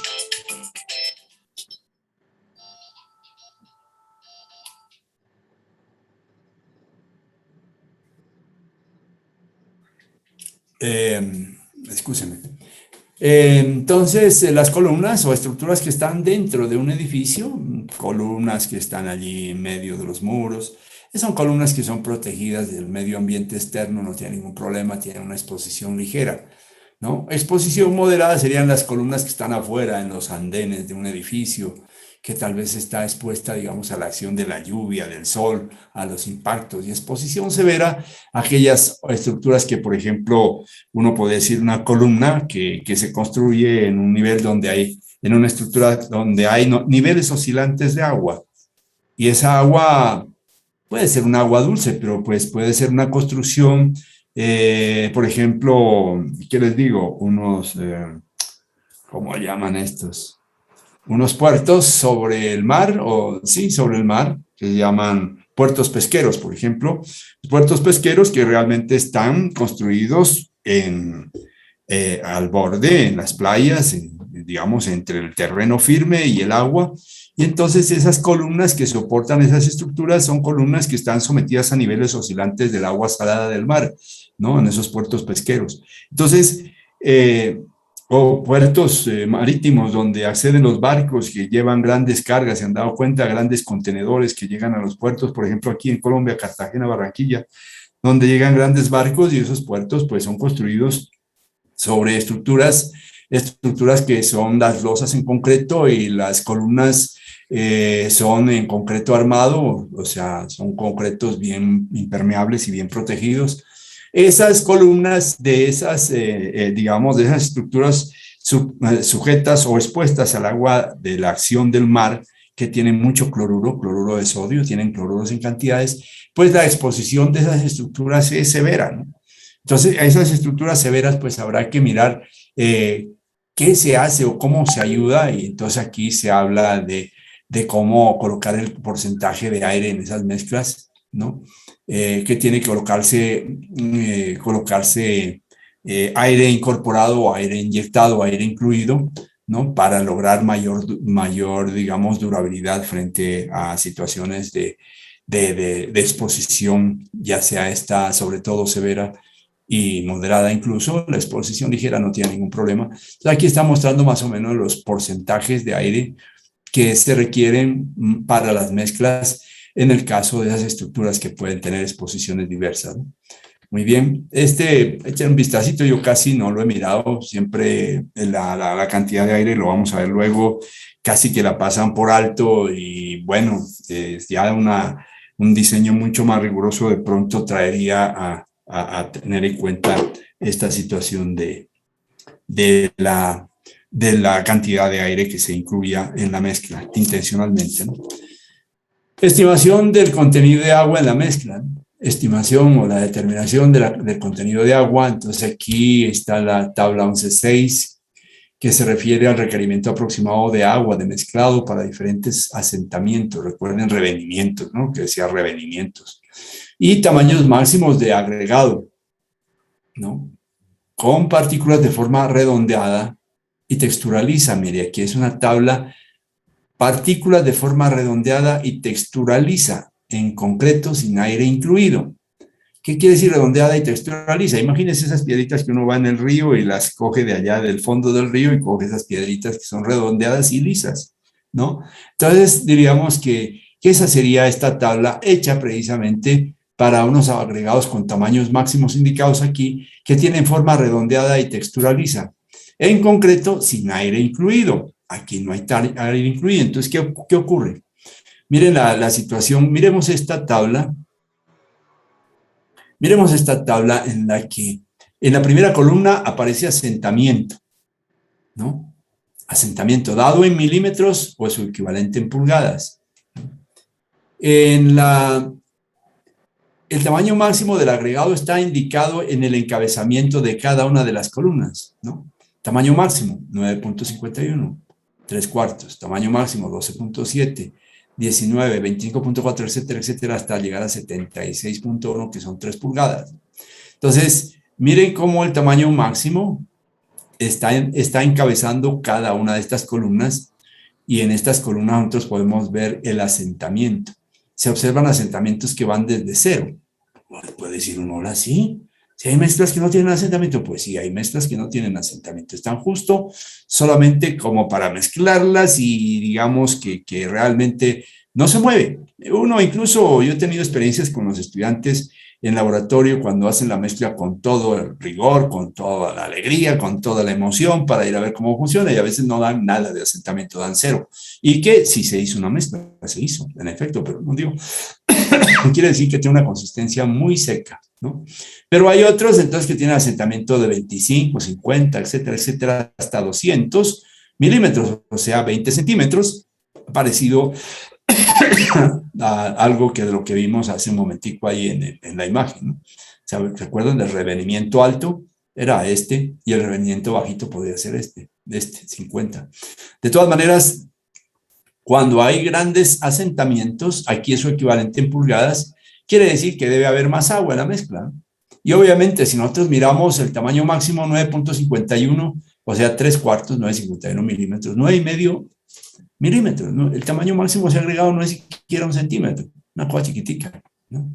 Escúcheme. Entonces, las columnas o estructuras que están dentro de un edificio, columnas que están allí en medio de los muros, son columnas que son protegidas del medio ambiente externo, no tienen ningún problema, tienen una exposición ligera, ¿no? Exposición moderada serían las columnas que están afuera en los andenes de un edificio, que tal vez está expuesta, digamos, a la acción de la lluvia, del sol, a los impactos. Y exposición severa, aquellas estructuras que, por ejemplo, uno puede decir una columna que se construye en un nivel donde hay, en una estructura donde hay niveles oscilantes de agua. Y esa agua puede ser un agua dulce, pero pues puede ser una construcción, por ejemplo, ¿qué les digo? ¿Cómo llaman estos? Unos puertos sobre el mar, o sí, sobre el mar, que se llaman puertos pesqueros, por ejemplo. Puertos pesqueros que realmente están construidos al borde, en las playas, digamos, entre el terreno firme y el agua. Y entonces esas columnas que soportan esas estructuras son columnas que están sometidas a niveles oscilantes del agua salada del mar, ¿no? En esos puertos pesqueros. Entonces, o puertos marítimos donde acceden los barcos que llevan grandes cargas, se han dado cuenta, grandes contenedores que llegan a los puertos, por ejemplo, aquí en Colombia, Cartagena, Barranquilla, donde llegan grandes barcos y esos puertos pues son construidos sobre estructuras que son las losas en concreto y las columnas son en concreto armado, o sea, son concretos bien impermeables y bien protegidos. Esas columnas de esas, digamos, de esas estructuras sujetas o expuestas al agua de la acción del mar, que tienen mucho cloruro de sodio, tienen cloruros en cantidades, pues la exposición de esas estructuras es severa, ¿no? Entonces, a esas estructuras severas, pues habrá que mirar qué se hace o cómo se ayuda, y entonces aquí se habla de cómo colocar el porcentaje de aire en esas mezclas, ¿no? Que tiene que colocarse aire incorporado o aire inyectado o aire incluido, ¿no? Para lograr mayor, digamos, durabilidad frente a situaciones de exposición, ya sea esta sobre todo severa y moderada incluso. La exposición ligera no tiene ningún problema. Entonces, aquí está mostrando más o menos los porcentajes de aire que se requieren para las mezclas en el caso de esas estructuras que pueden tener exposiciones diversas, ¿no? Muy bien, echen un vistacito, yo casi no lo he mirado, siempre la cantidad de aire lo vamos a ver luego, casi que la pasan por alto, y bueno, ya un diseño mucho más riguroso de pronto traería a tener en cuenta esta situación de la cantidad de aire que se incluya en la mezcla intencionalmente, ¿no? Estimación del contenido de agua en la mezcla, ¿no? Estimación o la determinación del contenido de agua. Entonces aquí está la tabla 11.6, que se refiere al requerimiento aproximado de agua de mezclado para diferentes asentamientos. Recuerden revenimientos, ¿no? Que decía revenimientos. Y tamaños máximos de agregado, ¿no? Con partículas de forma redondeada y texturaliza. Mire, aquí es una tabla, partículas de forma redondeada y texturaliza, en concreto sin aire incluido. ¿Qué quiere decir redondeada y textura lisa? Imagínense esas piedritas que uno va en el río y las coge de allá del fondo del río y coge esas piedritas que son redondeadas y lisas, ¿no? Entonces diríamos que esa sería esta tabla hecha precisamente para unos agregados con tamaños máximos indicados aquí que tienen forma redondeada y textura lisa. En concreto, sin aire incluido. Aquí no hay aire incluido. Entonces, ¿qué ocurre? Miren la situación, miremos esta tabla. Miremos esta tabla en la que en la primera columna aparece asentamiento, ¿no? Asentamiento dado en milímetros o su equivalente en pulgadas. El tamaño máximo del agregado está indicado en el encabezamiento de cada una de las columnas, ¿no? Tamaño máximo, 9.51, 3/4. Tamaño máximo, 12.7, 19, 25.4, etcétera, etcétera, hasta llegar a 76.1, que son 3 pulgadas. Entonces, miren cómo el tamaño máximo está encabezando cada una de estas columnas, y en estas columnas nosotros podemos ver el asentamiento. Se observan asentamientos que van desde cero. Puede decir uno, hola, sí. Si hay mezclas que no tienen asentamiento, pues sí, hay mezclas que no tienen asentamiento. Están justo solamente como para mezclarlas y digamos que realmente no se mueve. Uno incluso, yo he tenido experiencias con los estudiantes en laboratorio cuando hacen la mezcla con todo el rigor, con toda la alegría, con toda la emoción para ir a ver cómo funciona, y a veces no dan nada de asentamiento, dan cero. Y que si se hizo una mezcla, se hizo, en efecto, pero no digo, quiere decir que tiene una consistencia muy seca, ¿no? Pero hay otros entonces que tienen asentamiento de 25, 50, etcétera, etcétera, hasta 200 milímetros, o sea, 20 centímetros, parecido a algo que de lo que vimos hace un momentico ahí en la imagen, ¿no? O sea, ¿recuerdan del revenimiento alto? Era este, y el revenimiento bajito podría ser este, 50. De todas maneras, cuando hay grandes asentamientos, aquí es su equivalente en pulgadas, quiere decir que debe haber más agua en la mezcla, ¿no? Y obviamente, si nosotros miramos el tamaño máximo 9.51, o sea, 3/4, 9.51 milímetros, 9,5 milímetros, ¿no? El tamaño máximo se ha agregado no es siquiera 1 centímetro, una cosa chiquitica, ¿no?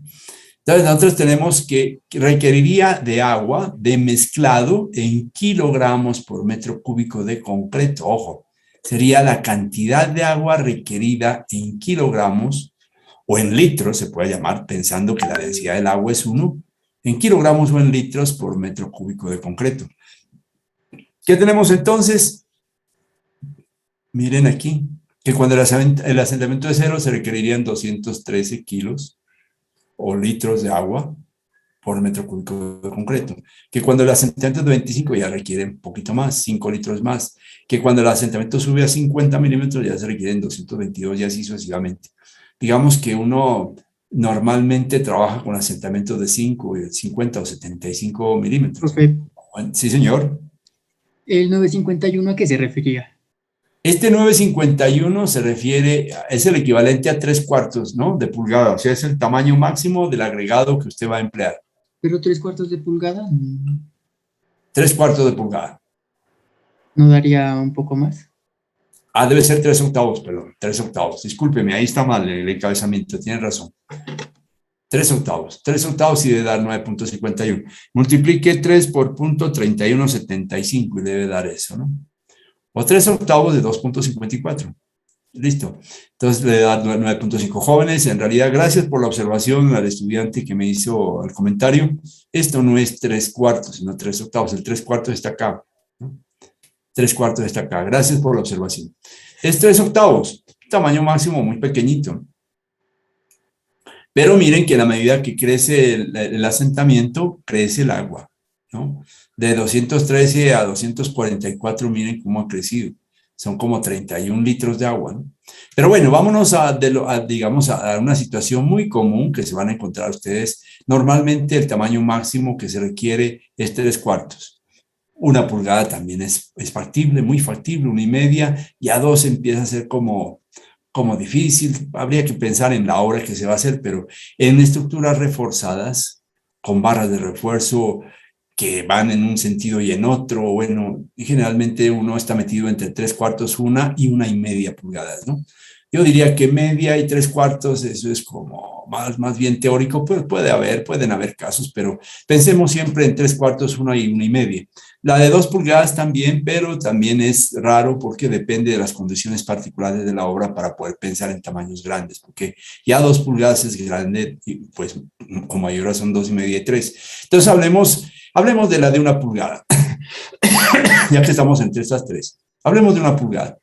Entonces, nosotros tenemos que requeriría de agua de mezclado en kilogramos por metro cúbico de concreto. Ojo, sería la cantidad de agua requerida en kilogramos o en litros, se puede llamar, pensando que la densidad del agua es 1, en kilogramos o en litros por metro cúbico de concreto. ¿Qué tenemos entonces? Miren aquí, que cuando el asentamiento es cero se requerirían 213 kilos o litros de agua por metro cúbico de concreto. Que cuando el asentamiento es de 25 ya requiere un poquito más, 5 litros más. Que cuando el asentamiento sube a 50 milímetros ya se requieren 222 y así sucesivamente. Digamos que uno normalmente trabaja con asentamientos de 5, 50 o 75 milímetros. Profe, Sí, señor. ¿el 951 a qué se refería? Este 951 se refiere, es el equivalente a 3/4, ¿no? De pulgada, o sea, es el tamaño máximo del agregado que usted va a emplear. ¿Pero 3/4 de pulgada? 3/4 de pulgada. ¿No daría un poco más? Ah, debe ser 3/8, perdón, 3/8. Discúlpeme, ahí está mal el encabezamiento, tiene razón. 3/8. 3/8 y debe dar 9.51. Multiplique 3 por 0.3175 y debe dar eso, ¿no? O 3/8 de 2.54. Listo. Entonces le da 9.5. Jóvenes, en realidad, gracias por la observación al estudiante que me hizo el comentario. Esto no es 3/4, sino 3/8. El 3/4 está acá, ¿no? 3/4 está acá. Gracias por la observación. Es 3/8, tamaño máximo muy pequeñito. Pero miren que a la medida que crece el asentamiento, crece el agua, ¿no? De 213 a 244, miren cómo ha crecido. Son como 31 litros de agua, ¿no? Pero bueno, vámonos digamos, a una situación muy común que se van a encontrar ustedes. Normalmente el tamaño máximo que se requiere es 3/4. 1 pulgada también es factible, muy factible, 1,5, y a 2 empieza a ser como difícil. Habría que pensar en la obra que se va a hacer, pero en estructuras reforzadas, con barras de refuerzo, que van en un sentido y en otro. Bueno, generalmente uno está metido entre 3/4, 1 y 1,5 pulgadas, ¿no? Yo diría que media y 3/4, eso es como más bien teórico, pues pueden haber casos, pero pensemos siempre en 3/4, 1 y 1,5. La de 2 pulgadas también, pero también es raro porque depende de las condiciones particulares de la obra para poder pensar en tamaños grandes, porque ya 2 pulgadas es grande, y pues con mayoría son 2,5 y 3. Entonces hablemos de la de 1 pulgada, ya que estamos entre estas tres. Hablemos de 1 pulgada.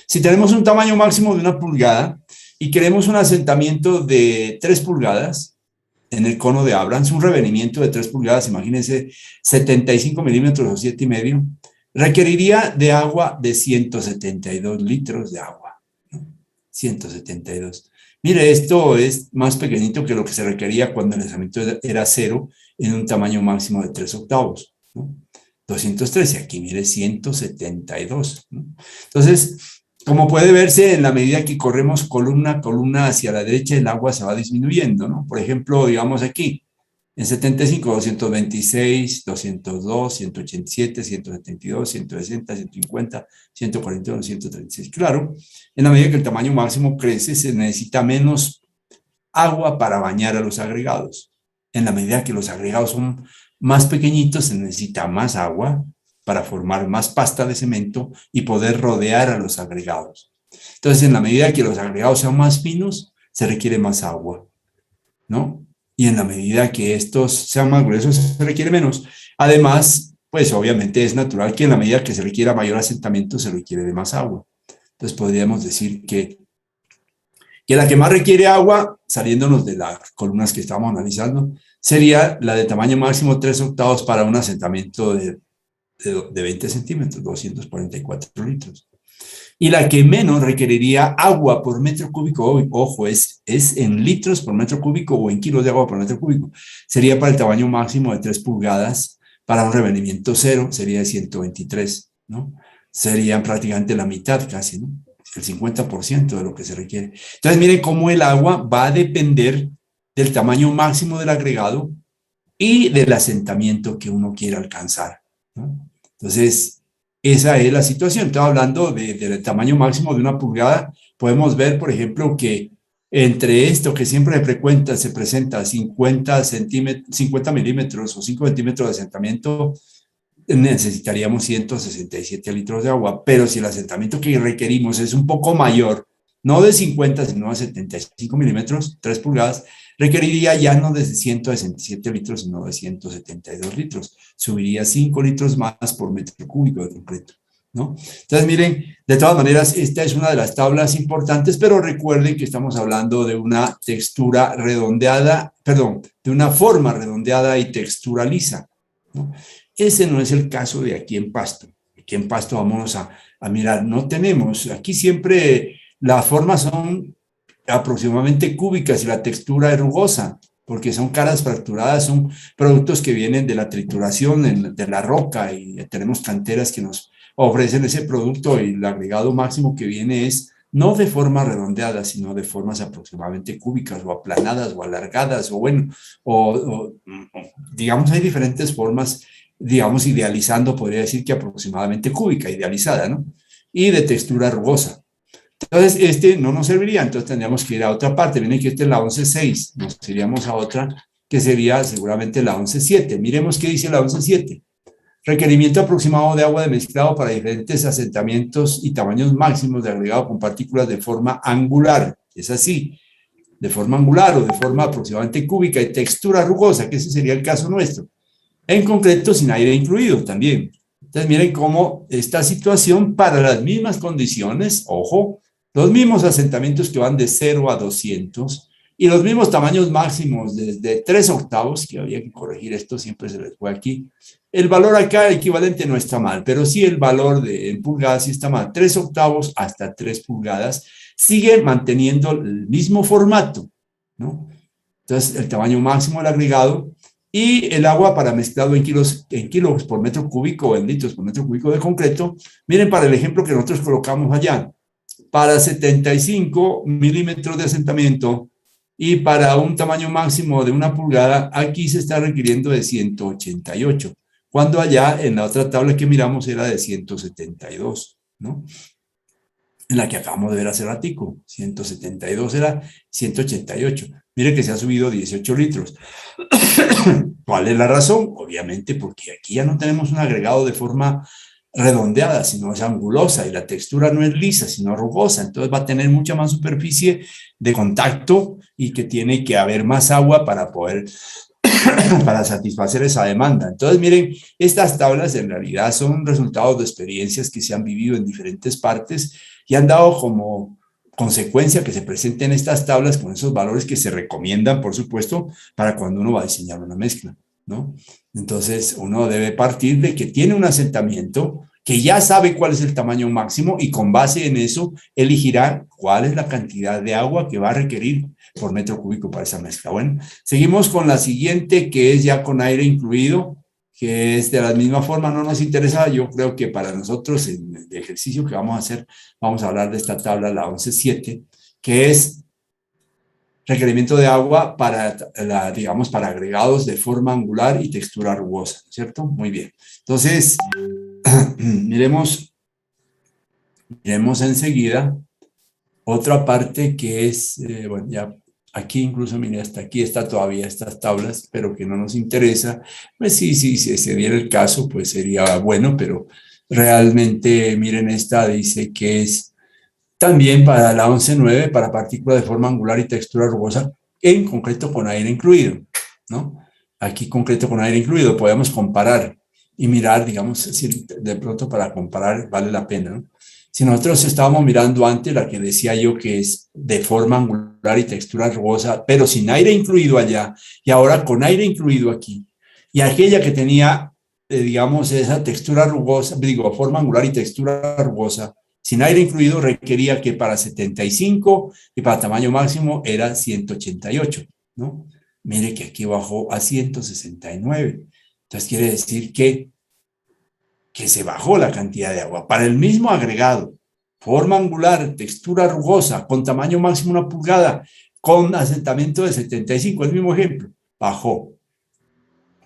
Si tenemos un tamaño máximo de 1 pulgada y queremos un asentamiento de 3 pulgadas en el cono de Abrams, un revenimiento de 3 pulgadas, imagínense 75 milímetros o 7,5, requeriría de agua de 172 litros de agua, ¿no? 172. Mire, esto es más pequeñito que lo que se requería cuando el asentamiento era 0 en un tamaño máximo de 3/8, ¿no? 213, aquí mire 172, ¿no? Entonces, como puede verse, en la medida que corremos columna a columna hacia la derecha, el agua se va disminuyendo, ¿no? Por ejemplo, digamos aquí, en 75, 226, 202, 187, 172, 160, 150, 141, 136. Claro, en la medida que el tamaño máximo crece, se necesita menos agua para bañar a los agregados. En la medida que los agregados son más pequeñitos, se necesita más agua para formar más pasta de cemento y poder rodear a los agregados. Entonces, en la medida que los agregados sean más finos, se requiere más agua, ¿no? Y en la medida que estos sean más gruesos, se requiere menos. Además, pues obviamente es natural que en la medida que se requiera mayor asentamiento, se requiere de más agua. Entonces, podríamos decir que la que más requiere agua, saliéndonos de las columnas que estamos analizando, sería la de tamaño máximo 3/8 para un asentamiento de 20 centímetros, 244 litros. Y la que menos requeriría agua por metro cúbico, ojo, es en litros por metro cúbico o en kilos de agua por metro cúbico, sería para el tamaño máximo de 3 pulgadas, para un revenimiento 0 sería de 123, ¿no? Serían prácticamente la mitad casi, ¿no? El 50% de lo que se requiere. Entonces, miren cómo el agua va a depender del tamaño máximo del agregado y del asentamiento que uno quiera alcanzar, ¿no? Entonces, esa es la situación. Estaba hablando del tamaño máximo de 1 pulgada. Podemos ver, por ejemplo, que entre esto que siempre se presenta 50 milímetros o 5 centímetros de asentamiento, necesitaríamos 167 litros de agua, pero si el asentamiento que requerimos es un poco mayor, no de 50, sino de 75 milímetros, 3 pulgadas, requeriría ya no de 167 litros, sino de 172 litros. Subiría 5 litros más por metro cúbico de concreto, ¿no? Entonces, miren, de todas maneras, esta es una de las tablas importantes, pero recuerden que estamos hablando de una textura redondeada, perdón, de una forma redondeada y textura lisa, ¿no? Ese no es el caso de aquí en Pasto. Aquí en Pasto vamos a mirar, no tenemos, aquí siempre las formas son aproximadamente cúbicas y la textura es rugosa, porque son caras fracturadas, son productos que vienen de la trituración de la roca y tenemos canteras que nos ofrecen ese producto y el agregado máximo que viene es no de forma redondeada, sino de formas aproximadamente cúbicas o aplanadas o alargadas o bueno, digamos hay diferentes formas, digamos idealizando, podría decir que aproximadamente cúbica, idealizada, ¿no? Y de textura rugosa. Entonces, este no nos serviría, entonces tendríamos que ir a otra parte. Miren que esta es la 11.6, nos iríamos a otra que sería seguramente la 11.7. Miremos qué dice la 11.7. Requerimiento aproximado de agua de mezclado para diferentes asentamientos y tamaños máximos de agregado con partículas de forma angular. Es así, de forma angular o de forma aproximadamente cúbica y textura rugosa, que ese sería el caso nuestro. En concreto, sin aire incluido también. Entonces, miren cómo esta situación para las mismas condiciones, ojo, los mismos asentamientos que van de 0 a 200 y los mismos tamaños máximos desde 3/8, que había que corregir esto, siempre se les fue aquí. El valor acá equivalente no está mal, pero sí el valor en pulgadas sí está mal. 3/8 hasta 3 pulgadas sigue manteniendo el mismo formato, ¿no? Entonces, el tamaño máximo del agregado y el agua para mezclado en kilos por metro cúbico o en litros por metro cúbico de concreto. Miren para el ejemplo que nosotros colocamos allá. Para 75 milímetros de asentamiento y para un tamaño máximo de 1 pulgada, aquí se está requiriendo de 188. cuando allá en la otra tabla que miramos era de 172, ¿no? En la que acabamos de ver hace ratico, 172 era 188. Mire que se ha subido 18 litros. ¿Cuál es la razón? Obviamente porque aquí ya no tenemos un agregado de forma redondeada, sino es angulosa y la textura no es lisa, sino rugosa. Entonces va a tener mucha más superficie de contacto y que tiene que haber más agua para poder para satisfacer esa demanda. Entonces, miren, estas tablas en realidad son resultados de experiencias que se han vivido en diferentes partes y han dado como consecuencia que se presenten estas tablas con esos valores que se recomiendan, por supuesto, para cuando uno va a diseñar una mezcla, ¿no? Entonces, uno debe partir de que tiene un asentamiento, que ya sabe cuál es el tamaño máximo y con base en eso elegirá cuál es la cantidad de agua que va a requerir por metro cúbico para esa mezcla. Bueno, seguimos con la siguiente, que es ya con aire incluido, que es de la misma forma, no nos interesa. Yo creo que para nosotros, en el ejercicio que vamos a hacer, vamos a hablar de esta tabla, la 11.7, que es requerimiento de agua para, digamos, para agregados de forma angular y textura rugosa, ¿cierto? Muy bien. Entonces, miremos enseguida otra parte que es, bueno, ya aquí incluso, mire, hasta aquí está todavía estas tablas, pero que no nos interesa. Pues sí, si se diera el caso, pues sería bueno, pero realmente, miren, esta dice que es también para la 11.9, para partículas de forma angular y textura rugosa, en concreto con aire incluido, ¿no? Aquí concreto con aire incluido, podemos comparar y mirar, digamos, si de pronto para comparar vale la pena, ¿no? Si nosotros estábamos mirando antes la que decía yo que es de forma angular y textura rugosa, pero sin aire incluido allá, y ahora con aire incluido aquí, y aquella que tenía, digamos, esa textura rugosa, digo, forma angular y textura rugosa, sin aire incluido, requería que para 75 y para tamaño máximo era 188, ¿no? Mire que aquí bajó a 169. Entonces quiere decir que se bajó la cantidad de agua. Para el mismo agregado, forma angular, textura rugosa, con tamaño máximo 1 pulgada, con asentamiento de 75, el mismo ejemplo, bajó.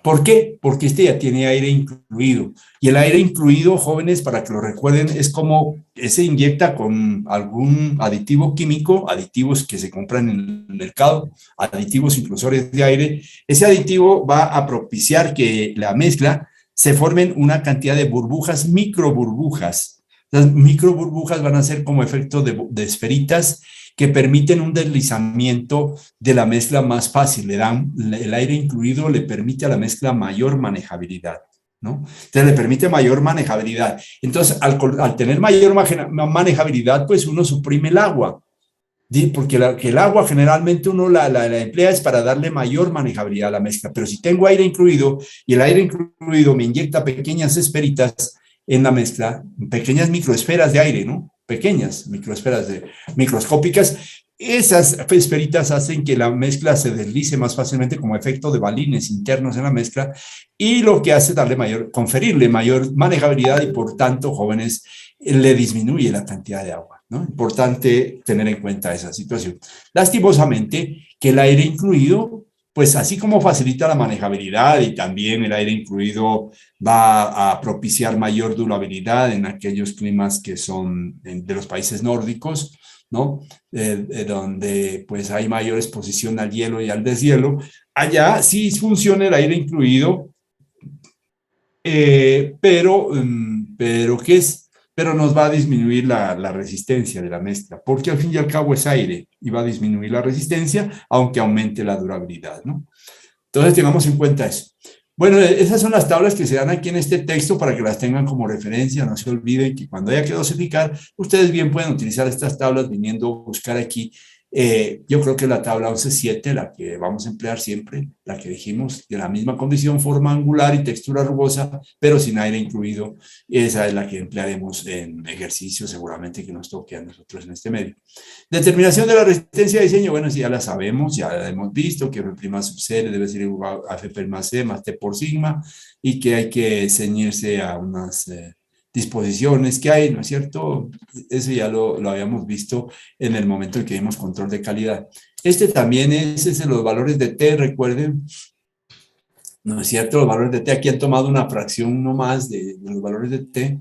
¿Por qué? Porque este ya tiene aire incluido. Y el aire incluido, jóvenes, para que lo recuerden, es como se inyecta con algún aditivo químico, aditivos que se compran en el mercado, aditivos impulsores de aire. Ese aditivo va a propiciar que la mezcla se formen una cantidad de burbujas, microburbujas. Las microburbujas van a ser como efecto de esferitas que permiten un deslizamiento de la mezcla más fácil. El aire incluido le permite a la mezcla mayor manejabilidad, ¿no? Entonces le permite mayor manejabilidad. Entonces, al tener mayor manejabilidad, pues uno suprime el agua. Porque el agua generalmente uno la emplea es para darle mayor manejabilidad a la mezcla, pero si tengo aire incluido y el aire incluido me inyecta pequeñas esferitas en la mezcla, pequeñas microesferas de aire, ¿no? Pequeñas microesferas microscópicas, esas esferitas hacen que la mezcla se deslice más fácilmente como efecto de balines internos en la mezcla y lo que hace es conferirle mayor manejabilidad y por tanto, jóvenes, le disminuye la cantidad de agua, ¿no? Importante tener en cuenta esa situación. Lastimosamente, que el aire incluido, pues así como facilita la manejabilidad y también el aire incluido va a propiciar mayor durabilidad en aquellos climas que son de los países nórdicos, ¿no? Donde pues hay mayor exposición al hielo y al deshielo. Allá sí funciona el aire incluido, pero ¿qué es? Pero nos va a disminuir la resistencia de la mezcla, porque al fin y al cabo es aire y va a disminuir la resistencia, aunque aumente la durabilidad, ¿no? Entonces tengamos en cuenta eso. Bueno, esas son las tablas que se dan aquí en este texto para que las tengan como referencia. No se olviden que cuando haya que dosificar, ustedes bien pueden utilizar estas tablas viniendo a buscar aquí. Yo creo que la tabla 11.7, la que vamos a emplear siempre, la que dijimos, de la misma condición, forma angular y textura rugosa, pero sin aire incluido, esa es la que emplearemos en ejercicio seguramente que nos toque a nosotros en este medio. Determinación de la resistencia de diseño, bueno, si ya la sabemos, ya la hemos visto, que F' sub C debe ser igual a F' más C más T por sigma, y que hay que ceñirse a unas disposiciones que hay, ¿no es cierto? Eso ya lo habíamos visto en el momento en que vimos control de calidad. Este también es de los valores de T, recuerden, ¿no es cierto? Los valores de T, aquí han tomado una fracción no más de los valores de T.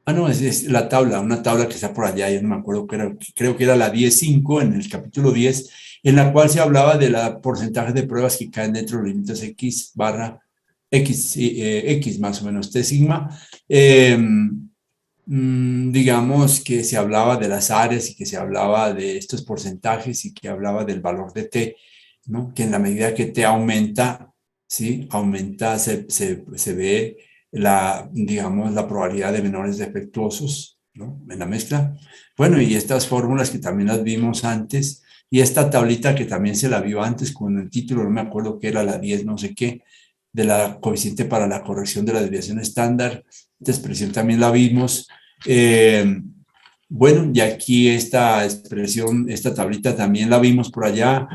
Ah, no, es la tabla, una tabla que está por allá, yo no me acuerdo que era, creo que era la 10.5 en el capítulo 10, en la cual se hablaba de la porcentaje de pruebas que caen dentro de los límites X barra X, X más o menos T sigma. Digamos que se hablaba de las áreas y que se hablaba de estos porcentajes y que hablaba del valor de T, ¿no? Que en la medida que T aumenta, ¿sí? Aumenta, se ve digamos, la probabilidad de menores defectuosos, ¿no? En la mezcla. Bueno, y estas fórmulas que también las vimos antes, y esta tablita que también se la vio antes con el título, no me acuerdo que era la 10 no sé qué, de la coeficiente para la corrección de la desviación estándar, esta expresión también la vimos. Bueno, y aquí esta expresión, esta tablita también la vimos por allá,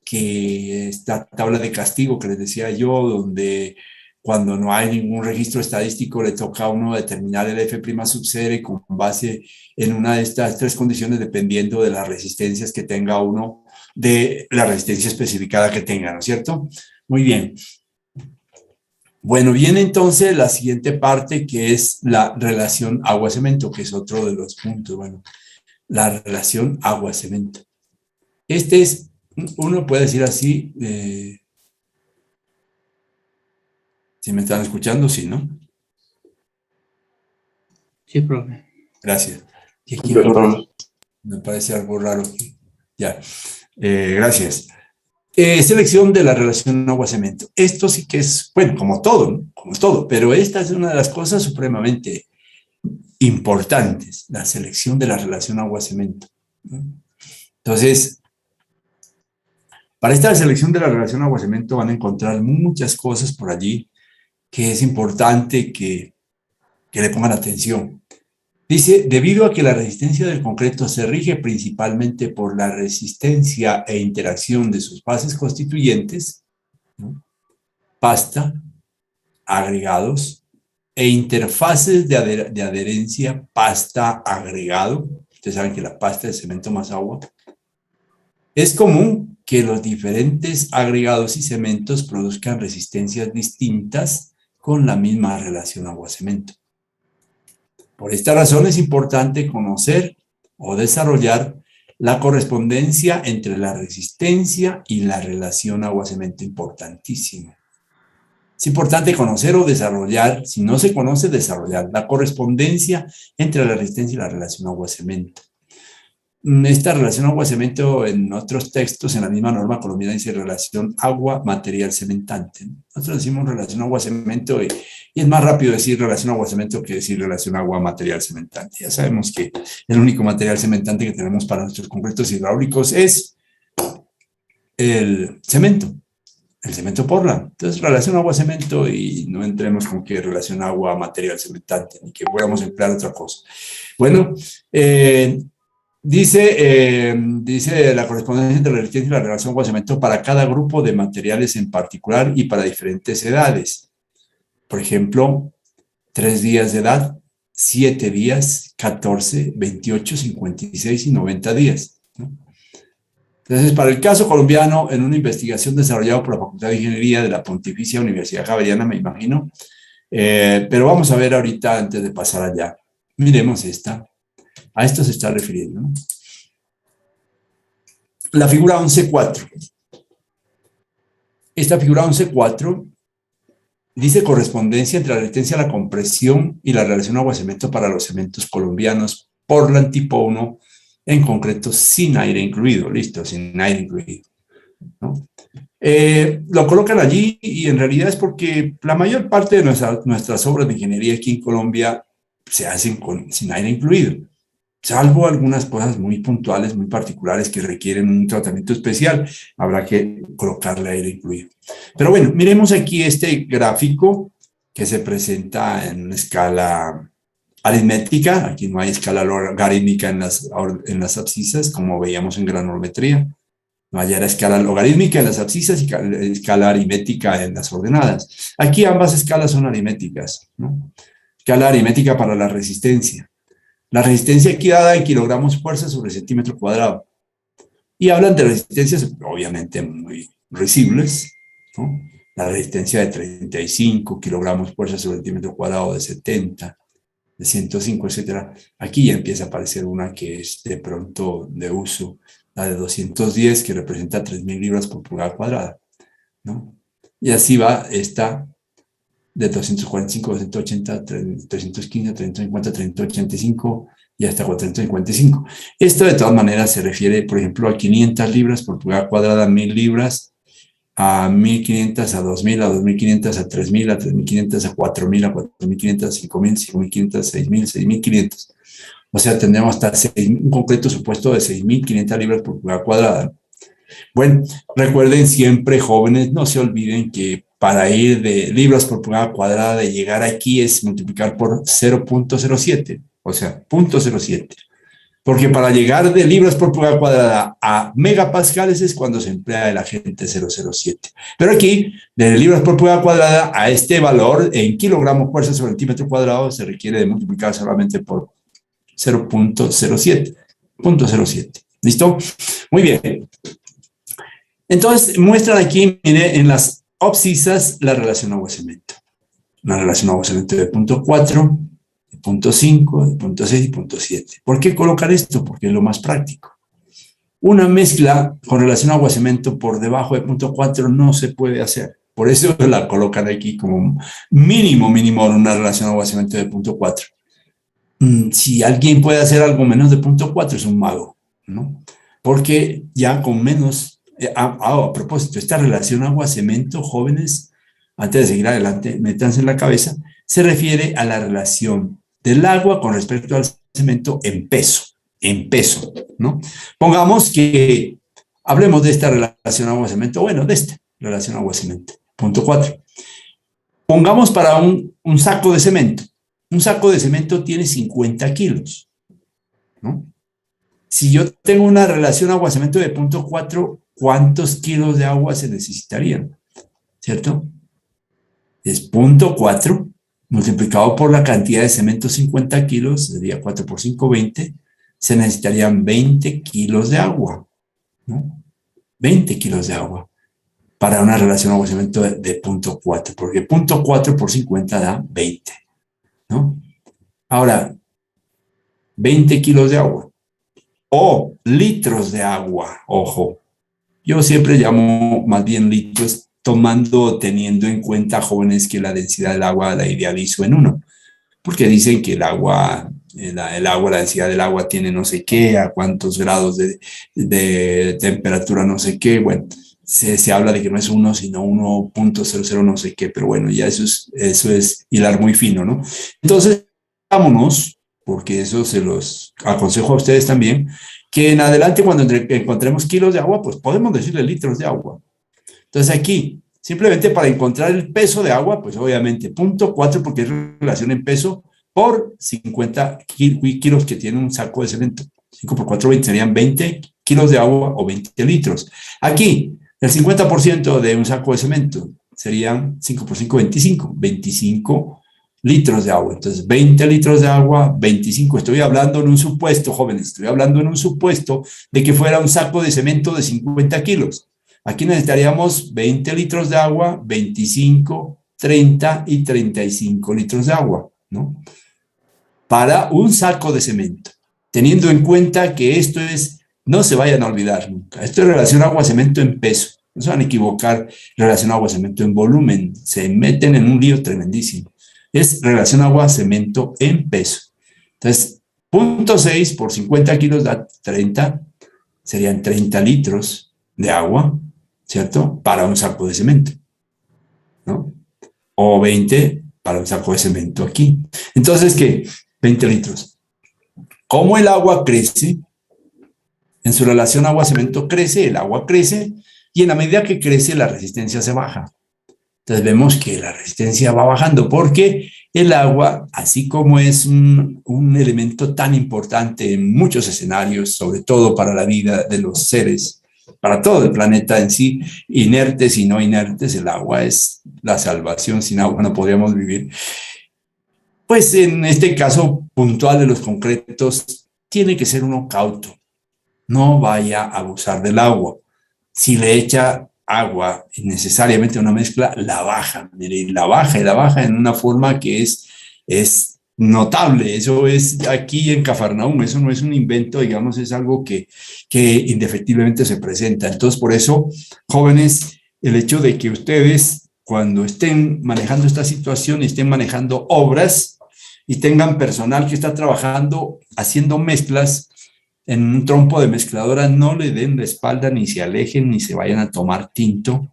que esta tabla de castigo que les decía yo, donde cuando no hay ningún registro estadístico le toca a uno determinar el F' sub 0 con base en una de estas tres condiciones dependiendo de las resistencias que tenga uno, de la resistencia especificada que tenga, ¿no es cierto? Muy bien. Bueno, viene entonces la siguiente parte que es la relación agua-cemento, que es otro de los puntos. Bueno, la relación agua-cemento. Este es, uno puede decir así, si me están escuchando, sí, ¿no? Sí, profe. Gracias. Y aquí me parece algo raro. Ya, gracias. Selección de la relación agua-cemento. Esto sí que es, bueno, como todo, ¿no? Como todo, pero esta es una de las cosas supremamente importantes, la selección de la relación agua-cemento. Entonces, para esta selección de la relación agua-cemento van a encontrar muchas cosas por allí que es importante que le pongan atención. Dice, debido a que la resistencia del concreto se rige principalmente por la resistencia e interacción de sus bases constituyentes, ¿no? Pasta, agregados e interfaces de adherencia pasta-agregado. Ustedes saben que la pasta es cemento más agua. Es común que los diferentes agregados y cementos produzcan resistencias distintas con la misma relación agua-cemento. Por esta razón es importante conocer o desarrollar la correspondencia entre la resistencia y la relación agua-cemento, importantísimo. Es importante conocer o desarrollar, si no se conoce, desarrollar la correspondencia entre la resistencia y la relación agua-cemento. Esta relación agua-cemento en otros textos, en la misma norma colombiana, dice relación agua-material cementante. Nosotros decimos relación agua-cemento y es más rápido decir relación agua-cemento que decir relación agua-material cementante. Ya sabemos que el único material cementante que tenemos para nuestros concretos hidráulicos es el cemento Portland. Entonces, relación agua-cemento y no entremos con que relación agua-material cementante, ni que podamos emplear otra cosa. Bueno, dice la correspondencia entre la resistencia y la relación agua-cemento para cada grupo de materiales en particular y para diferentes edades. Por ejemplo, 3 días de edad, 7 días, 14, 28, 56 y 90 días, ¿no? Entonces, para el caso colombiano, en una investigación desarrollada por la Facultad de Ingeniería de la Pontificia Universidad Javeriana, me imagino, pero vamos a ver ahorita antes de pasar allá. Miremos esta. A esto se está refiriendo, ¿no? La figura 11.4. Esta figura 11.4 dice correspondencia entre la resistencia a la compresión y la relación agua-cemento para los cementos colombianos Portland tipo 1, en concreto sin aire incluido. Listo, sin aire incluido, ¿no? Lo colocan allí y en realidad es porque la mayor parte de nuestras obras de ingeniería aquí en Colombia se hacen sin aire incluido, salvo algunas cosas muy puntuales, muy particulares que requieren un tratamiento especial, habrá que colocarle aire incluido. Pero bueno, miremos aquí este gráfico que se presenta en una escala aritmética. Aquí no hay escala logarítmica en las abscisas, como veíamos en granulometría. No hay escala logarítmica en las abscisas y escala aritmética en las ordenadas. Aquí ambas escalas son aritméticas, ¿no? Escala aritmética para la resistencia. La resistencia aquí dada en kilogramos fuerza sobre centímetro cuadrado. Y hablan de resistencias obviamente muy risibles, ¿no? la resistencia de 35 kilogramos fuerza sobre centímetro cuadrado, de 70, de 105, etcétera. Aquí ya empieza a aparecer una que es de pronto de uso, la de 210, que representa 3.000 libras por pulgada cuadrada, ¿no? Y así va esta de 245, 280, 315, 350, 385 y hasta 455. Esto de todas maneras se refiere, por ejemplo, a 500 libras por pulgada cuadrada, 1.000 libras, a 1.500, a 2.000, a 2.500, a 3.000, a 3.500, a 4.000, a 4.500, a 5.000, 5.500, 6.000, 6.500. O sea, tendremos hasta un concreto supuesto de 6.500 libras por pulgada cuadrada. Bueno, recuerden siempre, jóvenes, no se olviden que para ir de libras por pulgada cuadrada, de llegar aquí es multiplicar por 0.07, o sea, 0.07. Porque para llegar de libras por pulgada cuadrada a megapascales es cuando se emplea el agente 007. Pero aquí, de libras por pulgada cuadrada a este valor en kilogramos fuerza sobre centímetro cuadrado, se requiere de multiplicar solamente por 0.07. 0.07. ¿Listo? Muy bien. Entonces, muestran aquí, mire, en las abscisas la relación agua-cemento. Una relación agua-cemento de 0.4, de 0.5, de 0.6 y 0.7. ¿Por qué colocar esto? Porque es lo más práctico. Una mezcla con relación agua-cemento por debajo de 0.4 no se puede hacer. Por eso la colocan aquí como mínimo una relación agua-cemento de 0.4. Si alguien puede hacer algo menos de 0.4 es un mago, ¿no? Porque ya con menos... a propósito, esta relación agua-cemento, jóvenes, antes de seguir adelante, métanse en la cabeza, se refiere a la relación del agua con respecto al cemento en peso, ¿no? Pongamos que hablemos de esta relación agua-cemento, bueno, de esta relación agua-cemento, 0.4. Pongamos para un saco de cemento. Un saco de cemento tiene 50 kilos, ¿no? Si yo tengo una relación agua-cemento de 0.4, ¿cuántos kilos de agua se necesitarían? ¿Cierto? Es 0.4 multiplicado por la cantidad de cemento, 50 kilos, sería 4 por 5, 20, se necesitarían 20 kilos de agua, ¿no? 20 kilos de agua para una relación agua-cemento de 0.4, porque 0.4 por 50 da 20, ¿no? Ahora, 20 kilos de agua o litros de agua, ojo. Yo siempre llamo más bien litros, teniendo en cuenta, jóvenes, que la densidad del agua la idealizo en 1, porque dicen que la densidad del agua tiene no sé qué, a cuántos grados de temperatura no sé qué. Bueno, se habla de que no es 1, sino 1.00 no sé qué, pero bueno, ya eso es hilar muy fino, ¿no? Entonces, vámonos, porque eso se los aconsejo a ustedes también, que en adelante cuando encontremos kilos de agua, pues podemos decirle litros de agua. Entonces aquí, simplemente para encontrar el peso de agua, pues obviamente 0.4, porque es relación en peso, por 50 kilos que tiene un saco de cemento. 5 por 4, 20, serían 20 kilos de agua o 20 litros. Aquí, el 50% de un saco de cemento serían 5 por 5, 25 litros de agua. Entonces, 20 litros de agua, 25. Estoy hablando en un supuesto, jóvenes, estoy hablando en un supuesto de que fuera un saco de cemento de 50 kilos. Aquí necesitaríamos 20 litros de agua, 25, 30 y 35 litros de agua, ¿no? Para un saco de cemento, teniendo en cuenta que esto es, no se vayan a olvidar nunca, esto es relación agua-cemento en peso. No se van a equivocar, relación agua-cemento en volumen, se meten en un lío tremendísimo. Es relación agua-cemento en peso. Entonces, 0.6 por 50 kilos da 30, serían 30 litros de agua, ¿cierto? Para un saco de cemento, ¿no? O 20 para un saco de cemento aquí. Entonces, ¿qué? 20 litros. ¿Cómo el agua crece? En su relación agua-cemento crece, el agua crece, y en la medida que crece, la resistencia se baja. Entonces vemos que la resistencia va bajando porque el agua, así como es un elemento tan importante en muchos escenarios, sobre todo para la vida de los seres, para todo el planeta en sí, inertes y no inertes, el agua es la salvación. Sin agua no podríamos vivir. Pues en este caso puntual de los concretos, tiene que ser uno cauto. No vaya a abusar del agua. Si le echa agua innecesariamente a una mezcla, la baja, mire, y la baja en una forma que es notable. Eso es aquí en Cafarnaúm, eso no es un invento, digamos, es algo que indefectiblemente se presenta. Entonces, por eso, jóvenes, el hecho de que ustedes, cuando estén manejando esta situación, estén manejando obras y tengan personal que está trabajando, haciendo mezclas en un trompo de mezcladora, no le den la espalda, ni se alejen, ni se vayan a tomar tinto,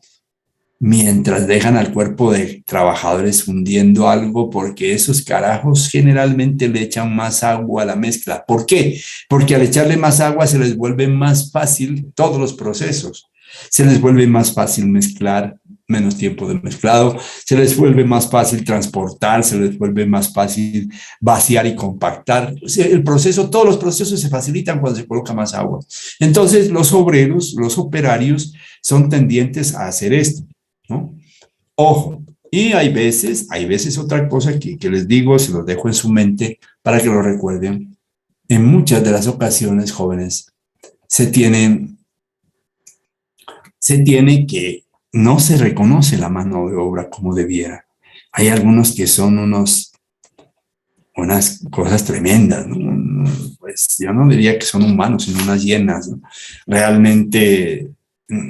mientras dejan al cuerpo de trabajadores hundiendo algo, porque esos carajos generalmente le echan más agua a la mezcla. ¿Por qué? Porque al echarle más agua se les vuelve más fácil todos los procesos. Se les vuelve más fácil mezclar, menos tiempo de mezclado, se les vuelve más fácil transportar, se les vuelve más fácil vaciar y compactar. O sea, el proceso, todos los procesos se facilitan cuando se coloca más agua. Entonces, los obreros, los operarios son tendientes a hacer esto, ¿no? Ojo, y hay veces otra cosa que les digo, se los dejo en su mente para que lo recuerden. En muchas de las ocasiones, jóvenes, se tiene que no se reconoce la mano de obra como debiera. Hay algunos que son unas cosas tremendas, ¿no? Pues yo no diría que son humanos, sino unas hienas, ¿no? Realmente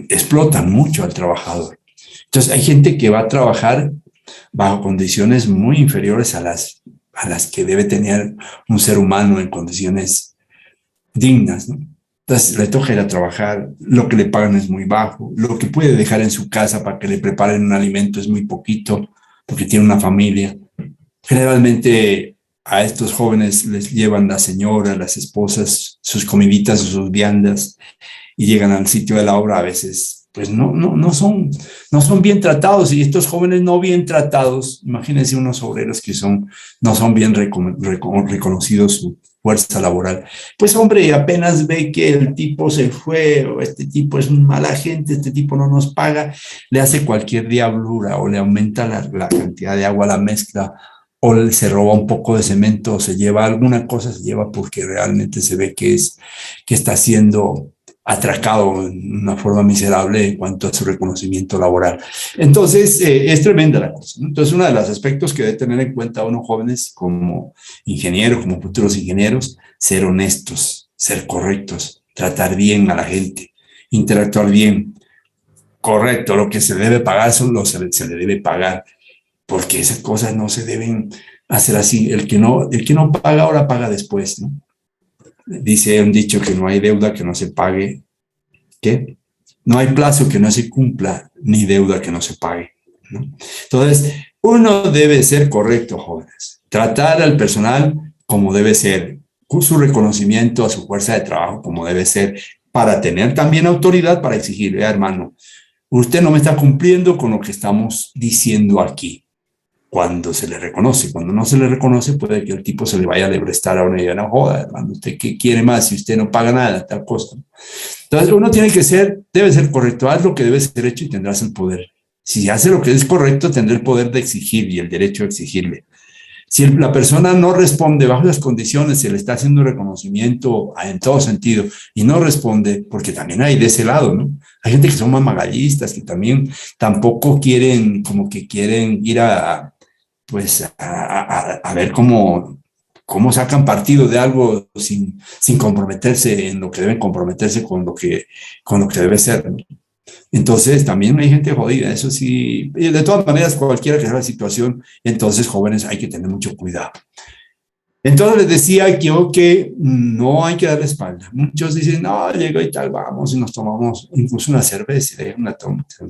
explotan mucho al trabajador. Entonces hay gente que va a trabajar bajo condiciones muy inferiores a las que debe tener un ser humano en condiciones dignas, ¿no? Entonces le toca ir a trabajar, lo que le pagan es muy bajo, lo que puede dejar en su casa para que le preparen un alimento es muy poquito, porque tiene una familia. Generalmente a estos jóvenes les llevan las señoras, las esposas, sus comiditas o sus viandas, y llegan al sitio de la obra a veces, pues no son bien tratados, y estos jóvenes no bien tratados, imagínense unos obreros que no son bien reconocidos su fuerza laboral. Pues hombre, apenas ve que el tipo se fue, o este tipo es mala gente, este tipo no nos paga, le hace cualquier diablura, o le aumenta la cantidad de agua a la mezcla, o se roba un poco de cemento, o se lleva alguna cosa, se lleva porque realmente se ve que está siendo atracado en una forma miserable en cuanto a su reconocimiento laboral. Entonces, es tremenda la cosa, ¿no? Entonces, uno de los aspectos que debe tener en cuenta unos jóvenes como ingenieros, como futuros ingenieros, ser honestos, ser correctos, tratar bien a la gente, interactuar bien. Correcto, lo que se debe pagar se le debe pagar, porque esas cosas no se deben hacer así. El que no paga ahora paga después, ¿no? Dice un dicho que no hay deuda que no se pague. ¿Qué? No hay plazo que no se cumpla, ni deuda que no se pague, ¿no? Entonces, uno debe ser correcto, jóvenes. Tratar al personal como debe ser, con su reconocimiento a su fuerza de trabajo como debe ser, para tener también autoridad para exigirle, hermano, usted no me está cumpliendo con lo que estamos diciendo aquí. Cuando se le reconoce, cuando no se le reconoce, puede que el tipo se le vaya a lebrestar a una idea, no joda, hermano, ¿usted qué quiere más si usted no paga nada, tal cosa? Entonces uno debe ser correcto, haz lo que debe ser hecho y tendrás el poder. Si hace lo que es correcto, tendrá el poder de exigir y el derecho a exigirle. Si la persona no responde bajo las condiciones, se le está haciendo reconocimiento en todo sentido y no responde, porque también hay de ese lado, ¿no? Hay gente que son mamagallistas, que también tampoco quieren, como que quieren ir a ver cómo sacan partido de algo sin comprometerse en lo que deben comprometerse con lo que debe ser, ¿no? Entonces, también hay gente jodida, eso sí. Y de todas maneras, cualquiera que sea la situación, entonces, jóvenes, hay que tener mucho cuidado. Entonces, les decía yo que no hay que dar la espalda. Muchos dicen, no, llego y tal, vamos y nos tomamos incluso una cerveza.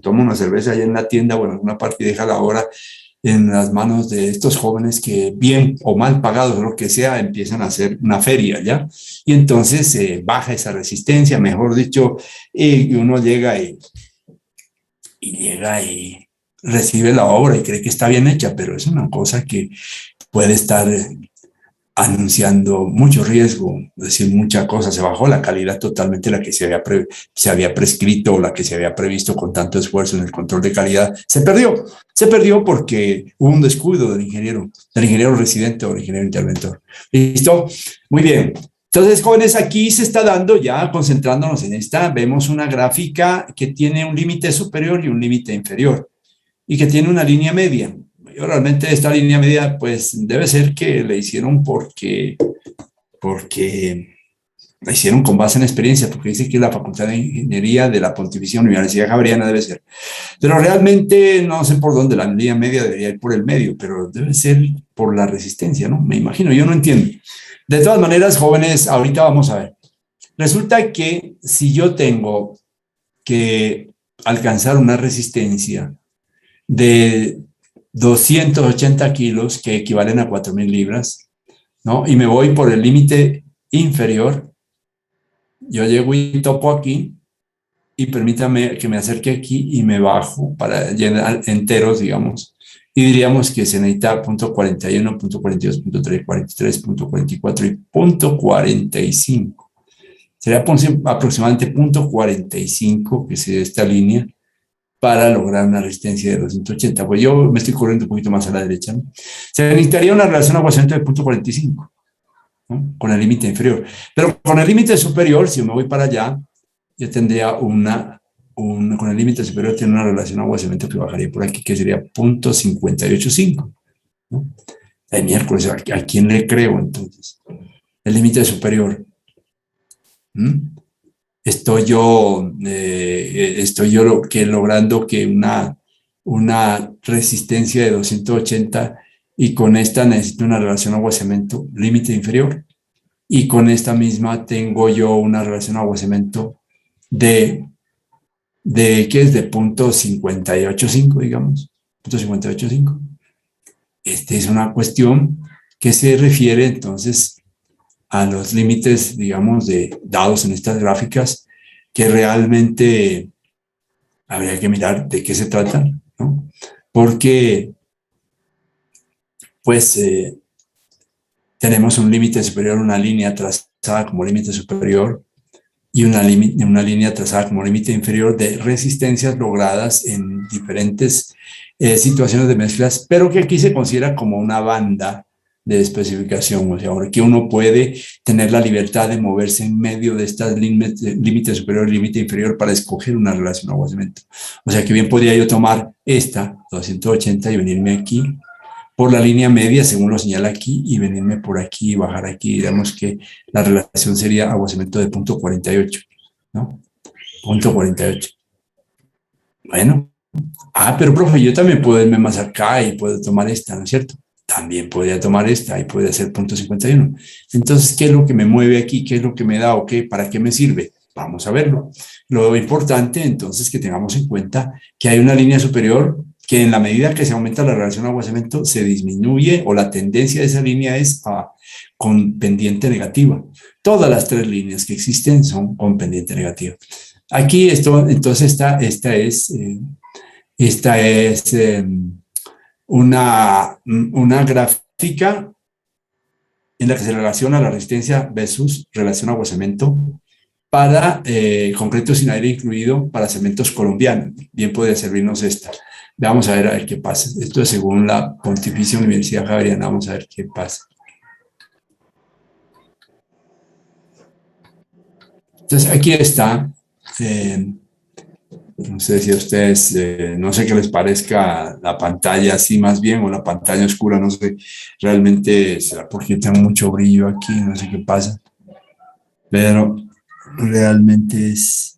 Toma una cerveza allá en la tienda o en alguna parte y deja la hora en las manos de estos jóvenes que, bien o mal pagados, lo que sea, empiezan a hacer una feria, ¿ya? Y entonces baja esa resistencia, mejor dicho, y uno llega y recibe la obra y cree que está bien hecha, pero es una cosa que puede estar anunciando mucho riesgo, es decir, mucha cosa, se bajó la calidad totalmente, la que se había prescrito o la que se había previsto con tanto esfuerzo en el control de calidad, se perdió porque hubo un descuido del ingeniero residente o del ingeniero interventor. ¿Listo? Muy bien. Entonces, jóvenes, aquí se está dando, ya concentrándonos en esta, vemos una gráfica que tiene un límite superior y un límite inferior y que tiene una línea media. Yo realmente esta línea media, pues debe ser que le hicieron porque la hicieron con base en experiencia, porque dice que la Facultad de Ingeniería de la Pontificia Universidad Javeriana debe ser. Pero realmente no sé por dónde la línea media debería ir por el medio, pero debe ser por la resistencia, ¿no? Me imagino, yo no entiendo. De todas maneras, jóvenes, ahorita vamos a ver. Resulta que si yo tengo que alcanzar una resistencia de 280 kilos, que equivalen a 4.000 libras, ¿no? Y me voy por el límite inferior, yo llego y topo aquí, y permítame que me acerque aquí y me bajo para llenar enteros, digamos, y diríamos que se necesita punto 41, punto 42, punto 43, punto 44 y punto 45. Sería aproximadamente punto 45, que sería esta línea, para lograr una resistencia de 280. Pues yo me estoy corriendo un poquito más a la derecha, ¿no? Se necesitaría una relación aguasamiento de punto 45, ¿no? Con el límite inferior. Pero con el límite superior, si yo me voy para allá, yo tendría con el límite superior tiene una relación agua-cemento que bajaría por aquí, que sería 0.585, ¿no? De miércoles, ¿a quién le creo entonces? El límite superior. Estoy yo logrando que una resistencia de 280 y con esta necesito una relación agua-cemento límite inferior. Y con esta misma tengo yo una relación agua-cemento ¿qué es? De 0.585, digamos, 0.585. Esta es una cuestión que se refiere entonces a los límites, digamos, dados en estas gráficas, que realmente habría que mirar de qué se trata, ¿no? Porque, pues, tenemos un límite superior, una línea trazada como límite superior, y una línea trazada como límite inferior de resistencias logradas en diferentes situaciones de mezclas, pero que aquí se considera como una banda de especificación, o sea, que uno puede tener la libertad de moverse en medio de estas límite superior y límite inferior para escoger una relación agua-cemento. O sea, que bien podría yo tomar esta, 280, y venirme aquí por la línea media, según lo señala aquí, y venirme por aquí y bajar aquí. Digamos que la relación sería agua-cemento de 0.48, ¿no? 0.48. Bueno. Pero profe, yo también puedo irme más acá y puedo tomar esta, ¿no es cierto? También podría tomar esta y puede ser 0.51. Entonces, ¿qué es lo que me mueve aquí? ¿Qué es lo que me da? ¿O qué? ¿Para qué me sirve? Vamos a verlo. Lo importante, entonces, que tengamos en cuenta que hay una línea superior que en la medida que se aumenta la relación agua-cemento se disminuye, o la tendencia de esa línea es con pendiente negativa. Todas las tres líneas que existen son con pendiente negativa. Aquí entonces esta es una gráfica en la que se relaciona la resistencia versus relación agua-cemento para concreto sin aire incluido para cementos colombianos. Bien podría servirnos esta. Vamos a ver qué pasa. Esto es según la Pontificia Universidad Javeriana. Vamos a ver qué pasa. Entonces aquí está. No sé si a ustedes, no sé qué les parezca la pantalla así más bien, o la pantalla oscura, no sé, realmente será porque tengo mucho brillo aquí, no sé qué pasa, pero realmente es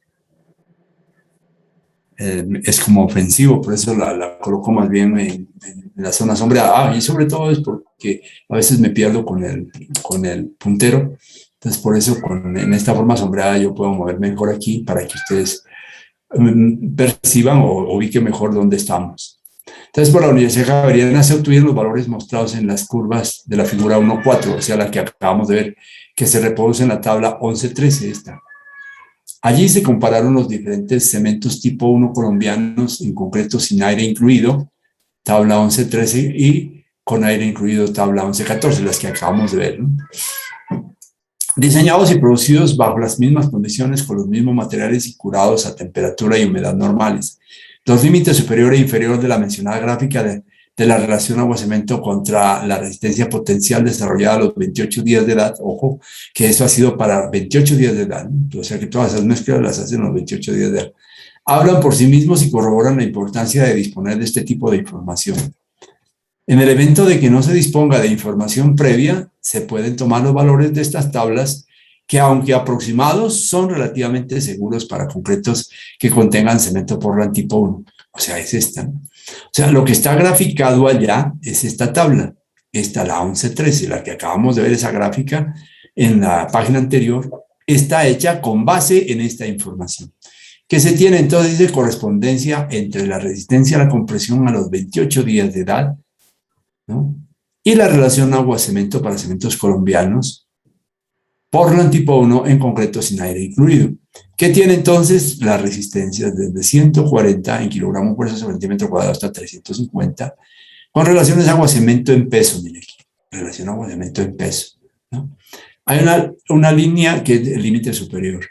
como ofensivo, por eso la coloco más bien en la zona sombreada. Y sobre todo es porque a veces me pierdo con el puntero, entonces por eso en esta forma sombreada yo puedo mover mejor aquí para que ustedes perciban o ubiquen mejor dónde estamos. Entonces, por la Universidad Javeriana se obtuvieron los valores mostrados en las curvas de la figura 1.4, o sea, la que acabamos de ver, que se reproduce en la tabla 11.13 esta. Allí se compararon los diferentes cementos tipo 1 colombianos, en concreto sin aire incluido, tabla 11.13, y con aire incluido, tabla 11.14, las que acabamos de ver, ¿no? Diseñados y producidos bajo las mismas condiciones, con los mismos materiales y curados a temperatura y humedad normales. Los límites superior e inferior de la mencionada gráfica de la relación agua-cemento contra la resistencia potencial desarrollada a los 28 días de edad. Ojo, que eso ha sido para 28 días de edad, ¿no? O sea que todas esas mezclas las hacen los 28 días de edad. Hablan por sí mismos y corroboran la importancia de disponer de este tipo de información. En el evento de que no se disponga de información previa, se pueden tomar los valores de estas tablas que, aunque aproximados, son relativamente seguros para concretos que contengan cemento Portland tipo 1. O sea, es esta, ¿no? O sea, lo que está graficado allá es esta tabla. Esta, la 1113, la que acabamos de ver, esa gráfica en la página anterior, está hecha con base en esta información. Que se tiene entonces de correspondencia entre la resistencia a la compresión a los 28 días de edad, ¿no?, y la relación agua-cemento para cementos colombianos, Portland tipo 1 en concreto sin aire incluido, que tiene entonces las resistencias desde 140 en kilogramos fuerza sobre centímetro cuadrado hasta 350, con relaciones agua-cemento en peso, mire aquí, relación agua-cemento en peso, ¿no? Hay una línea que es el límite superior,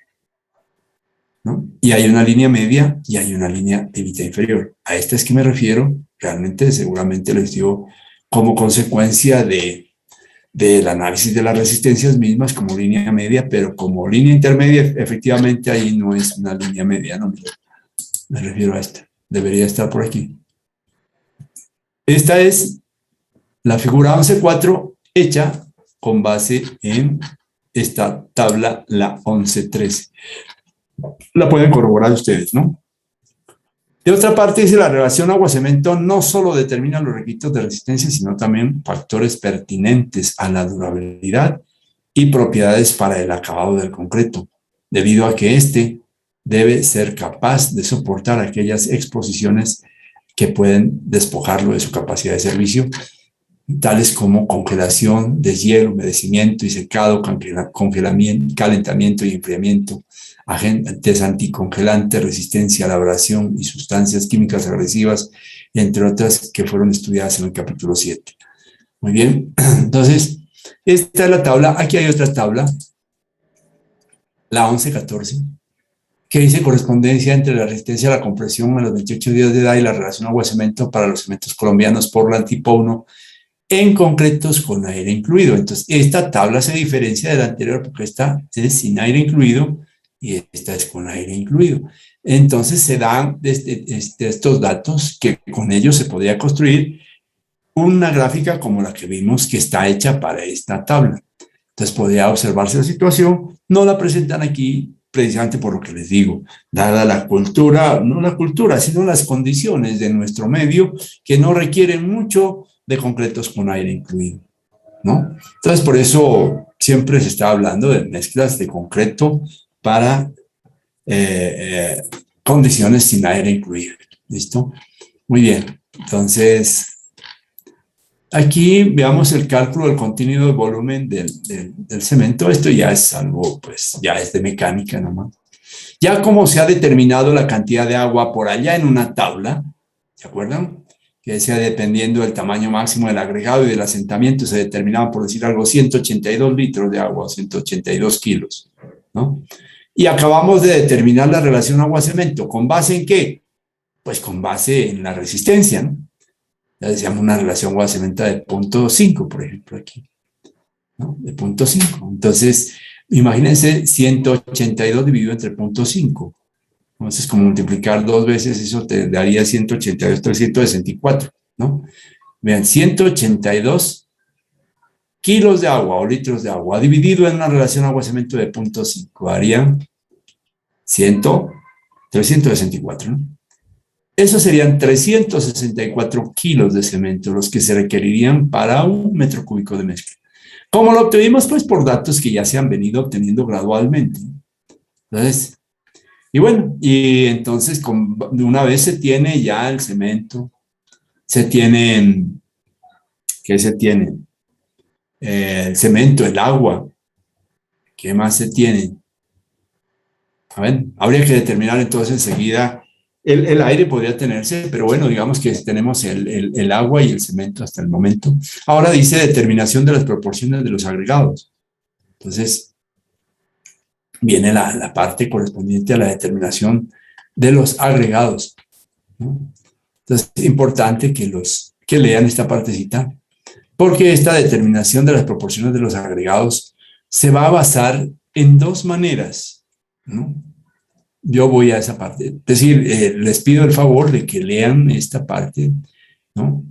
¿no? Y hay una línea media y hay una línea límite inferior. A esta es que me refiero, realmente seguramente les dio como consecuencia del análisis de las resistencias mismas como línea media, pero como línea intermedia, efectivamente ahí no es una línea media, no, me refiero a esta, debería estar por aquí. Esta es la figura 11.4 hecha con base en esta tabla, la 11.13. La pueden corroborar ustedes, ¿no? De otra parte, dice la relación agua-cemento no solo determina los requisitos de resistencia, sino también factores pertinentes a la durabilidad y propiedades para el acabado del concreto, debido a que éste debe ser capaz de soportar aquellas exposiciones que pueden despojarlo de su capacidad de servicio, tales como congelación, deshielo, humedecimiento y secado, congelamiento, calentamiento y enfriamiento, agentes anticongelantes, resistencia a la abrasión y sustancias químicas agresivas, entre otras que fueron estudiadas en el capítulo 7. Muy bien, entonces, esta es la tabla. Aquí hay otra tabla, la 11.14, que dice correspondencia entre la resistencia a la compresión a los 28 días de edad y la relación agua-cemento para los cementos colombianos Portland tipo 1, en concretos con aire incluido. Entonces, esta tabla se diferencia de la anterior porque esta es sin aire incluido y esta es con aire incluido. Entonces, se dan estos datos que con ellos se podría construir una gráfica como la que vimos que está hecha para esta tabla. Entonces, podría observarse la situación. No la presentan aquí precisamente por lo que les digo, dada la cultura, no la cultura, sino las condiciones de nuestro medio que no requieren mucho de concretos con aire incluido, ¿no? Entonces, por eso siempre se está hablando de mezclas de concreto para condiciones sin aire incluido. ¿Listo? Muy bien. Entonces, aquí veamos el cálculo del contenido de volumen del cemento. Esto ya es algo, pues, ya es de mecánica nomás. Ya como se ha determinado la cantidad de agua por allá en una tabla, ¿se acuerdan? Que decía, dependiendo del tamaño máximo del agregado y del asentamiento, se determinaban, por decir algo, 182 litros de agua, 182 kilos, ¿no? Y acabamos de determinar la relación agua-cemento. ¿Con base en qué? Pues con base en la resistencia, ¿no? Ya decíamos una relación agua-cemento de 0.5, por ejemplo, aquí, ¿no? De 0.5. Entonces, imagínense 182 dividido entre 0.5. Entonces, como multiplicar 2 veces, eso te daría 182, 364, ¿no? Vean, 182 kilos de agua o litros de agua dividido en una relación agua-cemento de 0.5 haría 364, ¿no? Eso serían 364 kilos de cemento los que se requerirían para 1 metro cúbico de mezcla. ¿Cómo lo obtuvimos? Pues por datos que ya se han venido obteniendo gradualmente. Entonces, y bueno, y entonces de una vez se tiene ya el cemento, se tienen, ¿qué se tiene? El cemento, el agua, ¿qué más se tiene? A ver, habría que determinar entonces enseguida, el aire podría tenerse, pero bueno, digamos que tenemos el agua y el cemento hasta el momento. Ahora dice determinación de las proporciones de los agregados. Entonces, viene la parte correspondiente a la determinación de los agregados, ¿no? Entonces, es importante que los que lean esta partecita, porque esta determinación de las proporciones de los agregados se va a basar en dos maneras, ¿no? Yo voy a esa parte. Es decir, les pido el favor de que lean esta parte, ¿no?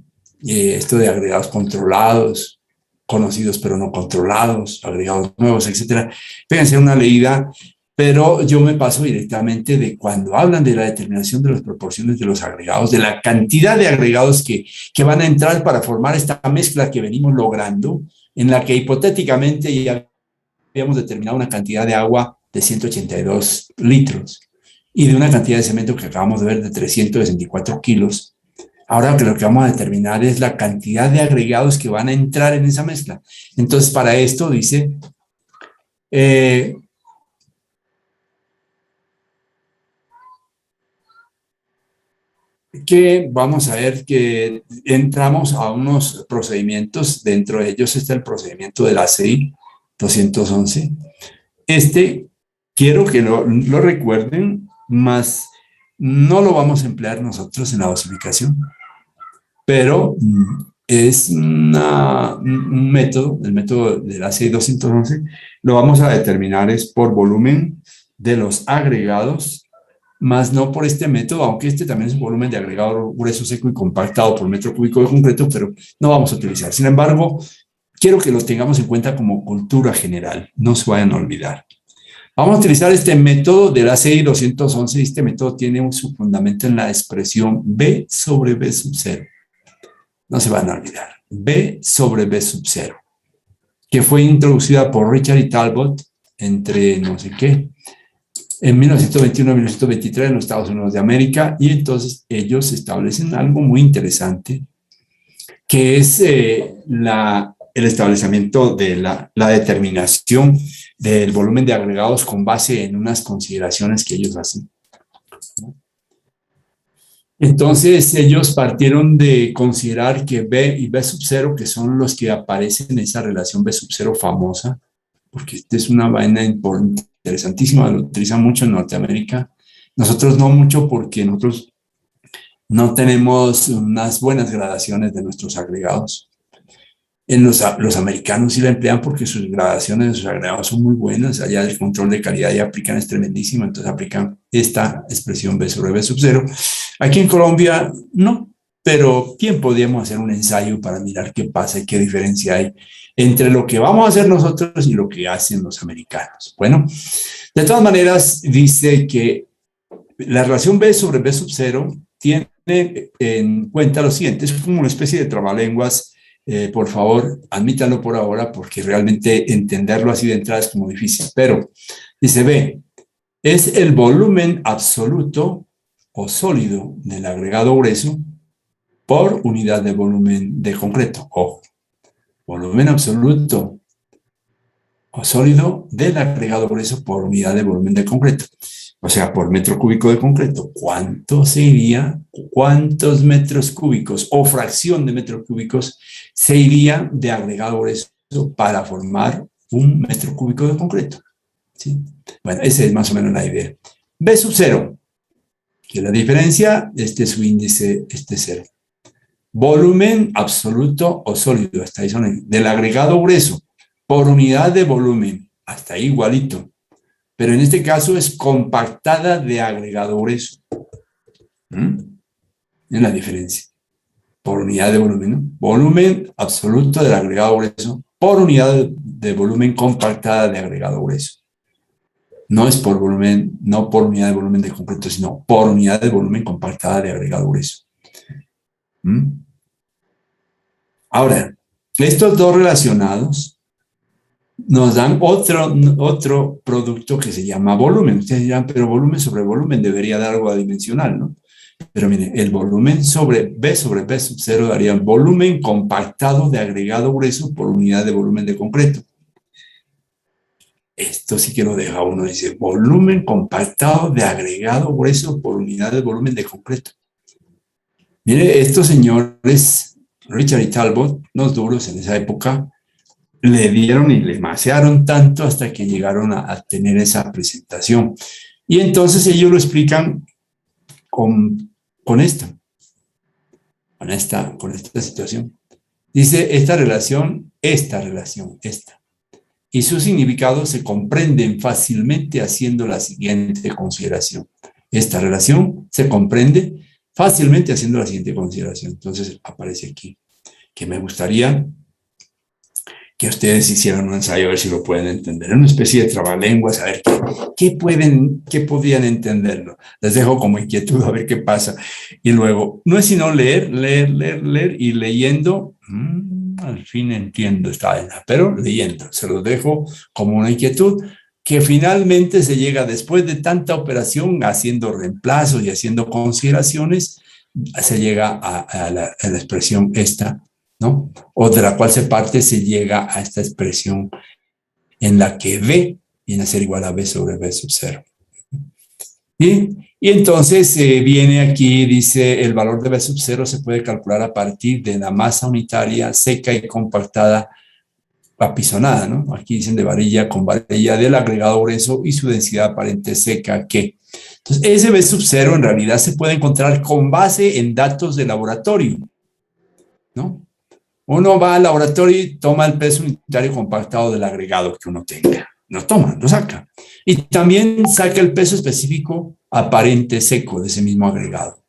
Esto de agregados controlados, conocidos pero no controlados, agregados nuevos, etcétera. Fíjense una leída, pero yo me paso directamente de cuando hablan de la determinación de las proporciones de los agregados, de la cantidad de agregados que van a entrar para formar esta mezcla que venimos logrando, en la que hipotéticamente ya habíamos determinado una cantidad de agua de 182 litros y de una cantidad de cemento que acabamos de ver de 364 kilos. Ahora que lo que vamos a determinar es la cantidad de agregados que van a entrar en esa mezcla. Entonces, para esto dice que vamos a ver que entramos a unos procedimientos. Dentro de ellos está el procedimiento del ACI 211. Quiero que lo recuerden, más no lo vamos a emplear nosotros en la dosificación, pero es un método, el método del ACI 211, lo vamos a determinar es por volumen de los agregados, más no por este método, aunque este también es un volumen de agregado grueso, seco y compactado por metro cúbico de concreto, pero no vamos a utilizar. Sin embargo, quiero que lo tengamos en cuenta como cultura general, no se vayan a olvidar. Vamos a utilizar este método del ACI 211. Este método tiene su fundamento en la expresión B sobre B sub 0. No se van a olvidar. B sobre B sub 0, que fue introducida por Richard y Talbot entre no sé qué, en 1921 y 1923 en los Estados Unidos de América, y entonces ellos establecen algo muy interesante, que es el establecimiento de la determinación del volumen de agregados con base en unas consideraciones que ellos hacen. Entonces ellos partieron de considerar que B y B sub 0, que son los que aparecen en esa relación B sub 0 famosa, porque esta es una vaina interesantísima, lo utilizan mucho en Norteamérica. Nosotros no mucho, porque nosotros no tenemos unas buenas gradaciones de nuestros agregados. Los americanos sí la emplean porque sus gradaciones de sus agregados son muy buenas. Allá el control de calidad ya aplican es tremendísimo, entonces aplican esta expresión B sobre B sub 0. Aquí en Colombia no, pero bien podríamos hacer un ensayo para mirar qué pasa y qué diferencia hay entre lo que vamos a hacer nosotros y lo que hacen los americanos. Bueno, de todas maneras, dice que la relación B sobre B sub 0 tiene en cuenta lo siguiente: es como una especie de trabalenguas. Por favor, admítanlo por ahora, porque realmente entenderlo así de entrada es como difícil. Pero dice B, es el volumen absoluto o sólido del agregado grueso por unidad de volumen de concreto. Ojo, volumen absoluto o sólido del agregado grueso por unidad de volumen de concreto. O sea, por metro cúbico de concreto. ¿Cuánto sería? ¿Cuántos metros cúbicos o fracción de metros cúbicos se iría de agregado grueso para formar un metro cúbico de concreto? ¿Sí? Bueno, esa es más o menos la idea. B sub 0, que la diferencia, este es su índice, este es 0. Volumen absoluto o sólido, hasta ahí son del agregado grueso por unidad de volumen, hasta ahí igualito. Pero en este caso es compactada de agregado grueso. Es la diferencia. Por unidad de volumen, ¿no? Volumen absoluto del agregado grueso por unidad de volumen compactada de agregado grueso. No es por volumen, no por unidad de volumen de concreto, sino por unidad de volumen compactada de agregado grueso. Ahora, estos dos relacionados nos dan otro producto que se llama volumen. Ustedes dirán, pero volumen sobre volumen debería dar algo adimensional, ¿no? Pero miren, el volumen sobre B sub 0 daría volumen compactado de agregado grueso por unidad de volumen de concreto. Esto sí que lo deja uno, dice, volumen compactado de agregado grueso por unidad de volumen de concreto. Mire, estos señores, Richard y Talbot, los duros en esa época, le dieron y le macearon tanto hasta que llegaron a tener esa presentación. Y entonces ellos lo explican con esto. con esta situación. Dice, esta relación, y sus significados se comprenden fácilmente haciendo la siguiente consideración. Esta relación se comprende fácilmente haciendo la siguiente consideración. Entonces aparece aquí que me gustaría que ustedes hicieran un ensayo a ver si lo pueden entender. Es una especie de trabalenguas, a ver qué podrían entenderlo. Les dejo como inquietud a ver qué pasa. Y luego, no es sino leer, y leyendo, al fin entiendo esta vaina, pero leyendo, se los dejo como una inquietud que finalmente se llega después de tanta operación, haciendo reemplazos y haciendo consideraciones, se llega a la expresión esta, ¿no? O de la cual se llega a esta expresión en la que B viene a ser igual a B sobre B sub 0. Y entonces viene aquí, dice, el valor de B sub 0 se puede calcular a partir de la masa unitaria seca y compactada apisonada, ¿no? Aquí dicen de varilla con varilla del agregado grueso y su densidad aparente seca que. Entonces, ese B sub 0 en realidad se puede encontrar con base en datos de laboratorio, ¿no? Uno va al laboratorio y toma el peso unitario compactado del agregado que uno tenga. Lo toma, lo saca. Y también saca el peso específico aparente seco de ese mismo agregado,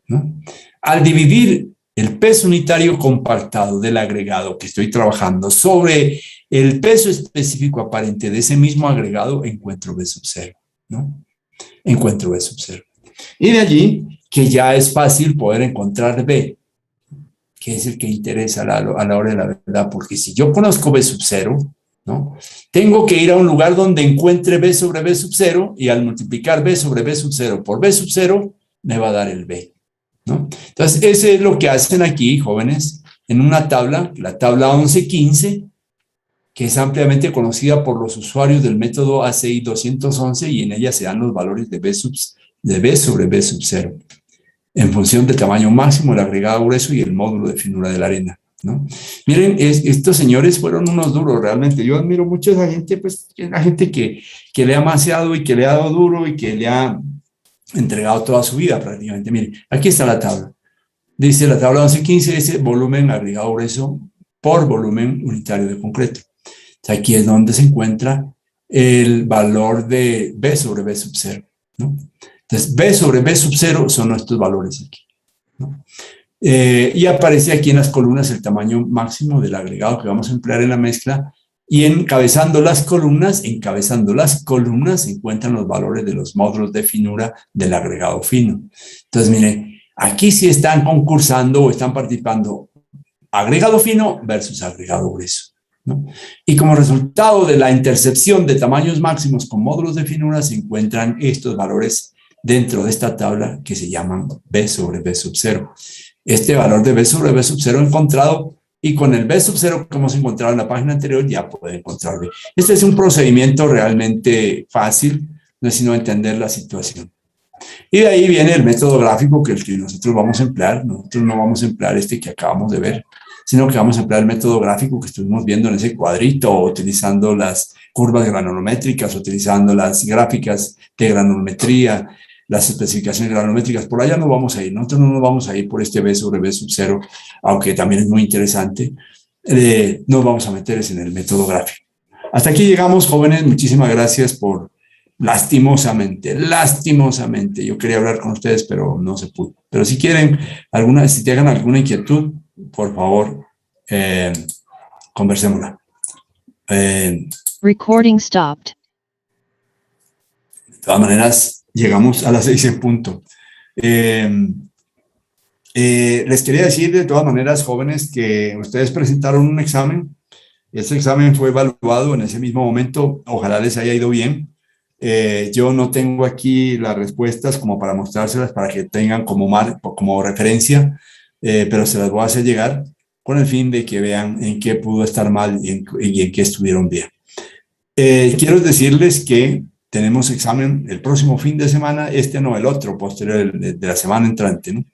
¿no? Al dividir el peso unitario compactado del agregado que estoy trabajando sobre el peso específico aparente de ese mismo agregado, encuentro B sub 0, ¿no? Encuentro B sub 0. Y de allí que ya es fácil poder encontrar B, que es el que interesa a la hora de la verdad, porque si yo conozco B sub 0, ¿no? Tengo que ir a un lugar donde encuentre B sobre B sub 0 y al multiplicar B sobre B sub 0 por B sub 0 me va a dar el B, ¿no? Entonces, eso es lo que hacen aquí, jóvenes, en una tabla, la tabla 1115, que es ampliamente conocida por los usuarios del método ACI 211 y en ella se dan los valores de B sobre B sub 0 en función del tamaño máximo, el agregado grueso y el módulo de finura de la arena, ¿no? Miren, estos señores fueron unos duros realmente. Yo admiro mucho a esa gente, pues, la gente que le ha amaseado y que le ha dado duro y que le ha entregado toda su vida prácticamente. Miren, aquí está la tabla. Dice la tabla 1115, dice volumen agregado grueso por volumen unitario de concreto. Entonces, aquí es donde se encuentra el valor de B sobre B sub 0, ¿no? Entonces, B sobre B sub 0 son estos valores aquí, ¿no? Y aparece aquí en las columnas el tamaño máximo del agregado que vamos a emplear en la mezcla y encabezando las columnas se encuentran los valores de los módulos de finura del agregado fino. Entonces, miren, aquí sí están concursando o están participando agregado fino versus agregado grueso, ¿no? Y como resultado de la intercepción de tamaños máximos con módulos de finura se encuentran estos valores dentro de esta tabla que se llaman B sobre B sub 0. Este valor de B sobre B sub 0 encontrado y con el B sub 0 que hemos encontrado en la página anterior ya puede encontrar B. Este es un procedimiento realmente fácil, no es sino entender la situación. Y de ahí viene el método gráfico que nosotros vamos a emplear. Nosotros no vamos a emplear este que acabamos de ver, sino que vamos a emplear el método gráfico que estuvimos viendo en ese cuadrito, utilizando las curvas granulométricas, utilizando las gráficas de granulometría, las especificaciones granulométricas. Por allá no vamos a ir. Nosotros no nos vamos a ir por este B sobre B sub 0, aunque también es muy interesante. Nos vamos a meter en el método gráfico. Hasta aquí llegamos, jóvenes. Muchísimas gracias por... Lastimosamente, yo quería hablar con ustedes, pero no se pudo. Pero si quieren, si tengan alguna inquietud, por favor, conversémosla. Recording stopped. De todas maneras, llegamos a las 6 en punto. Les quería decir, de todas maneras, jóvenes, que ustedes presentaron un examen. Ese examen fue evaluado en ese mismo momento. Ojalá les haya ido bien. Yo no tengo aquí las respuestas como para mostrárselas para que tengan como referencia, pero se las voy a hacer llegar con el fin de que vean en qué pudo estar mal y en qué estuvieron bien. Quiero decirles que tenemos examen el próximo fin de semana, no, el otro, posterior de la semana entrante, ¿no?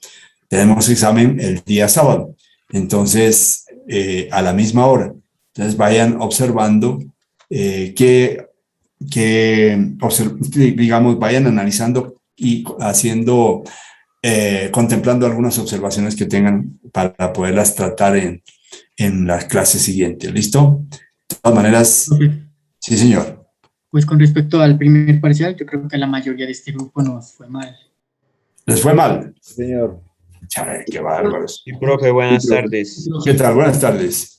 Tenemos examen el día sábado, entonces a la misma hora. Entonces vayan observando digamos, vayan analizando y haciendo contemplando algunas observaciones que tengan para poderlas tratar en la clase siguiente. ¿Listo? De todas maneras, Profe, sí, señor. pues con respecto al primer parcial, yo creo que la mayoría de este grupo nos fue mal. ¿Les fue mal? Señor. Chale, qué bárbaros. Sí, profe, buenas tardes. ¿Qué tal? Buenas tardes.